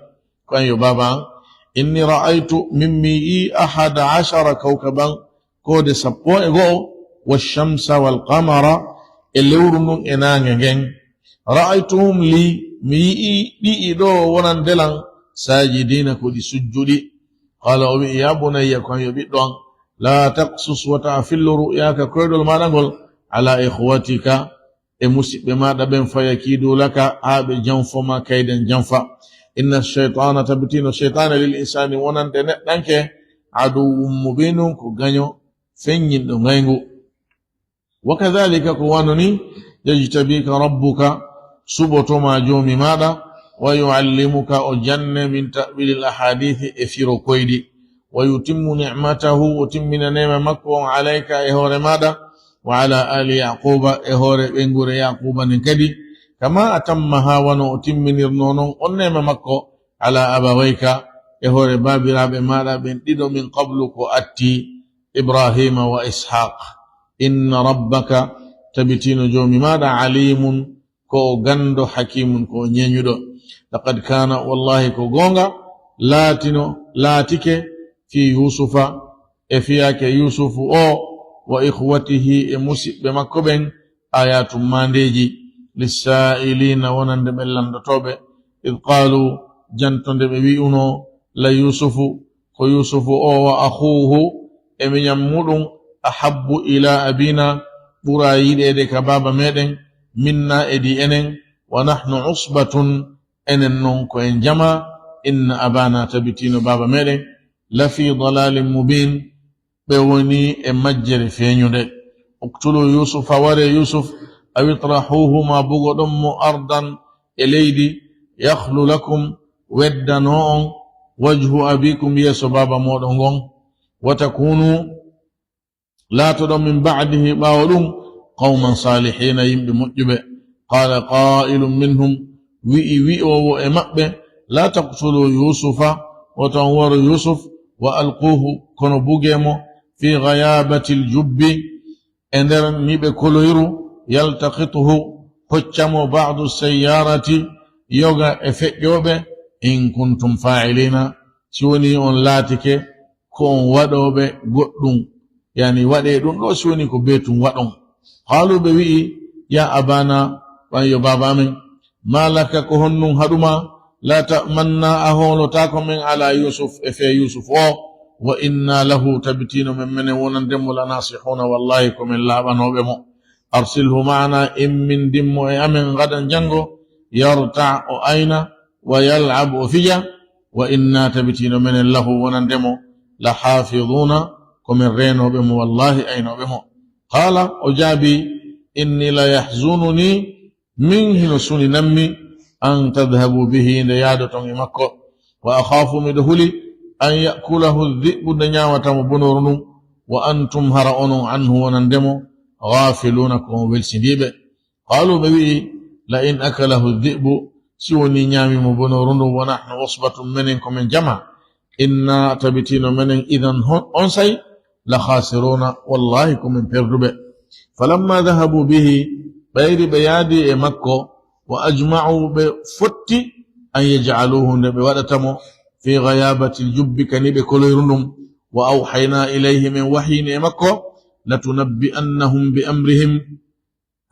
S1: kan yo baba inni ra'aytu mimmi 11 kawkaban kode sappo e go wash-shamsa wal-qamara elewrunun enange gen ra'aytuhum li mi di do wonan delan sajidina ko di sujjudi qala o ya bunayya kan yo bidon la taqsus wa ta'fil ru'yaka kodol madangol ala ikhwatika e musibbe maada ben fayakidu laka abe janfoma kayden janfa inna ash-shaytana tabtinu shaytana lil insani wonande neddanke aduwwum mubinun ko ganyo fenyindo ngaygu wa kadhalika ko wanoni yajtabika rabbuka subotoma jomi maada wa yuallimuka o janne min ta'wil al-ahadith e firo koydi wa yutimmu ni'matahu wa timmina ni'ma makko alayka e hore maada wa ala ali yaquba e hore bengure yaquba nin kadi kama atammaha wa no timminir nonon onnema makko ala abawayka e hore babirabe maada ben dido min qablu ko atti ibrahima wa ishaq inna rabbaka tabitinu jomi maada alimun ko gando hakimun ko nyenyudo laqad kana wallahi ko gonga latike fi yusufa e fiyake yusufu o وإخوته مسب مكبن آيات مانديجي للسائلين ونند بلند توبة إذ قالوا جنتند بيونو لا يوسف ويوسف أو وأخوه أمن يمودون أحب إلى أبينا برايد إدك بابا ميدن منا إدي إنن ونحن عصبة إنن ننكو إن جمع إن أبانا تبتين بابا ميدن لفي ضلال مبين بوني إمجر فينيو دي اقتلوا يوسف وري يوسف أو اطرحوه ما بغضم أرضا إليدي يخلو لكم ودنون وجه أبيكم يسو بابا مودون وتكونوا لا تدم من بعده باولون قوما صالحين يمد مجبه قال قائل منهم وي وإمأبه لا تقتلوا يوسف وتنوروا يوسف وألقوه كنبوغيمو في غيابة الجب اندر نيبه كولويرو يلتقطه حجمو بعض السيارة يوغا افجوبه إن كنتم فاعلين سوني أن لاتك كون ودوبه قدون يعني ودي دون لو سوني كو بيتون ودون قالوا بوي يا أبانا ويا بابا من ما لك كهنون هدما لا تأمنا أهول تاكم من على يوسف إفي يوسف وإنا له تبتين من ونندم لناصحون والله كم الله بنوبمو أرسله معنا إن من دم أمن غدا جنغو يرتع أين ويلعب فيا وإنا تبتين من الله ونندم لحافظون كم الرينو بمو والله أين بمو قال أجابي إني لا يحزنني منه نسوني نمي أن تذهبوا به نيادة مكة وأخاف مدهولي أن يأكله الذئب دنياوة مبنورن وأنتم هرؤون عنه ونندموا غافلونكم بالسديب قالوا بوي لئن أكله الذئب سوني نيامي مبنورن ونحن عصبة منكم من جمع إنا تبتين من إذن أنسي لخاسرون والله كم من فرب فلما ذهبوا به بير بيادي مكة وأجمعوا بفت أن يجعلوه بودتمو في غيابة الجب كنب كليرنم وأوحينا إليه من وحي مكة لتنبئنهم بأمرهم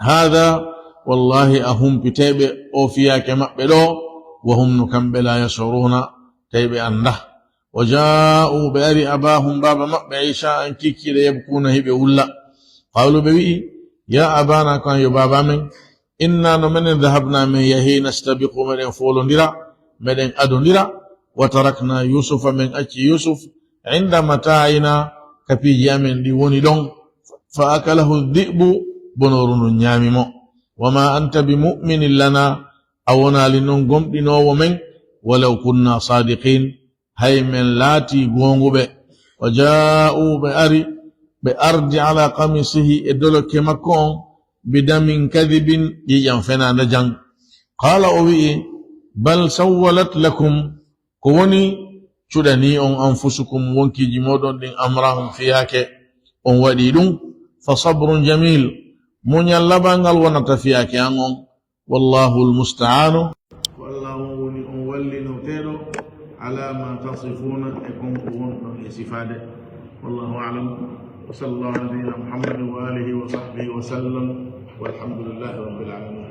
S1: هذا والله أهم بتيب أوفيا كما بلو وهم نكمل لا يشعرون تيب أنه وجاءوا بأري أباهم بابا مقبعيشا كيكي ليبكون هبه الله قالوا بوي يا أبانا كان يبابا من إنا نمن ذهبنا من يهي نستبق من فولون ديرا من أدون ديرا وتركنا يوسف من أجي يوسف عند متاعنا كفي يامن ديوني دون فأكله الذئب بنورن نياممو وما أنت بمؤمن لنا أونا لننقم دينو ومن ولو كنا صادقين هاي من لاتي قونغب وجاءوا بأرض على قميصه إدولو كمكون بدم كذب يجنفنا نجن قال أوي بل سولت لكم كوني شدني أنفسكم وانكي جمودون دين أمرهم فياك وديدون فصبر جميل من يلبان الونة فياك والله المستعان والله ولي نوتيرو على ما تصفون يكون قوون استفادة والله أعلم وصلى الله على نبينا محمد وآله وصحبه وسلم والحمد لله رب العالمين.